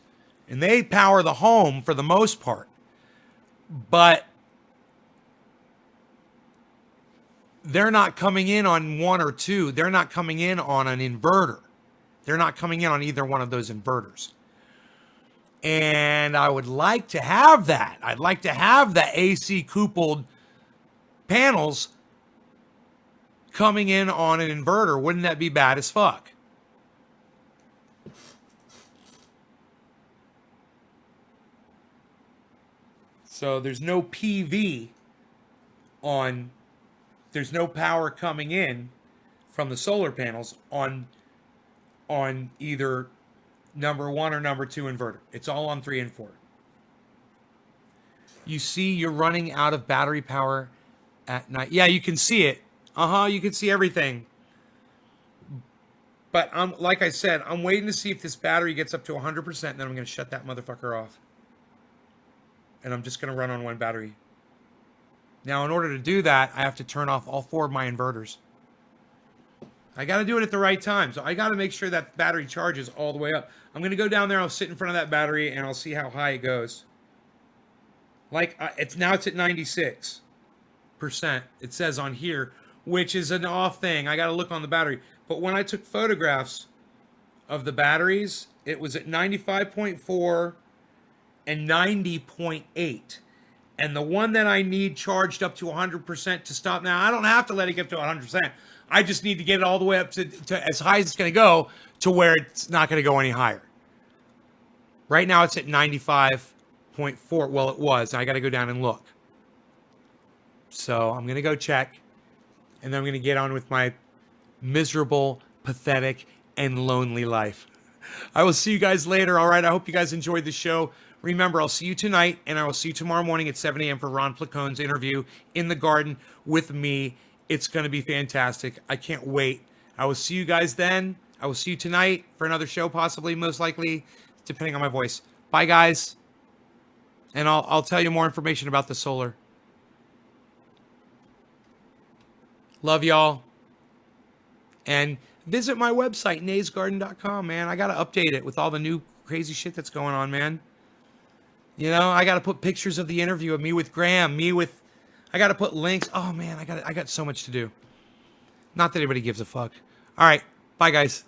And they power the home for the most part. But they're not coming in on 1 or 2. They're not coming in on an inverter. They're not coming in on either one of those inverters. And I would like to have that. I'd like to have the AC coupled panels coming in on an inverter. Wouldn't that be bad as fuck? So there's no PV on, there's no power coming in from the solar panels on either number 1 or number 2 inverter. It's all on 3 and 4. You see you're running out of battery power at night. Yeah, you can see it. You can see everything. But like I said, I'm waiting to see if this battery gets up to 100%, and then I'm going to shut that motherfucker off. And I'm just going to run on 1 battery. Now, in order to do that, I have to turn off all 4 of my inverters. I got to do it at the right time. So I got to make sure that battery charges all the way up. I'm going to go down there. I'll sit in front of that battery, and I'll see how high it goes. Like, it's at 96%. It says on here, which is an off thing. I got to look on the battery. But when I took photographs of the batteries, it was at 95.4 and 90.8. And the one that I need charged up to 100% to stop. Now, I don't have to let it get to 100%. I just need to get it all the way up to as high as it's going to go to where it's not going to go any higher. Right now, it's at 95.4. Well, it was. I got to go down and look. So I'm going to go check. And then I'm going to get on with my miserable, pathetic, and lonely life. I will see you guys later. All right. I hope you guys enjoyed the show. Remember, I'll see you tonight, and I will see you tomorrow morning at 7 a.m. for Ron Placone's interview in the garden with me. It's going to be fantastic. I can't wait. I will see you guys then. I will see you tonight for another show, possibly, most likely, depending on my voice. Bye, guys. And I'll tell you more information about the solar. Love y'all. And visit my website, naysgarden.com, man. I got to update it with all the new crazy shit that's going on, man. You know, I got to put pictures of the interview of me with Graham, I got to put links. Oh, man, I got so much to do. Not that anybody gives a fuck. All right. Bye, guys.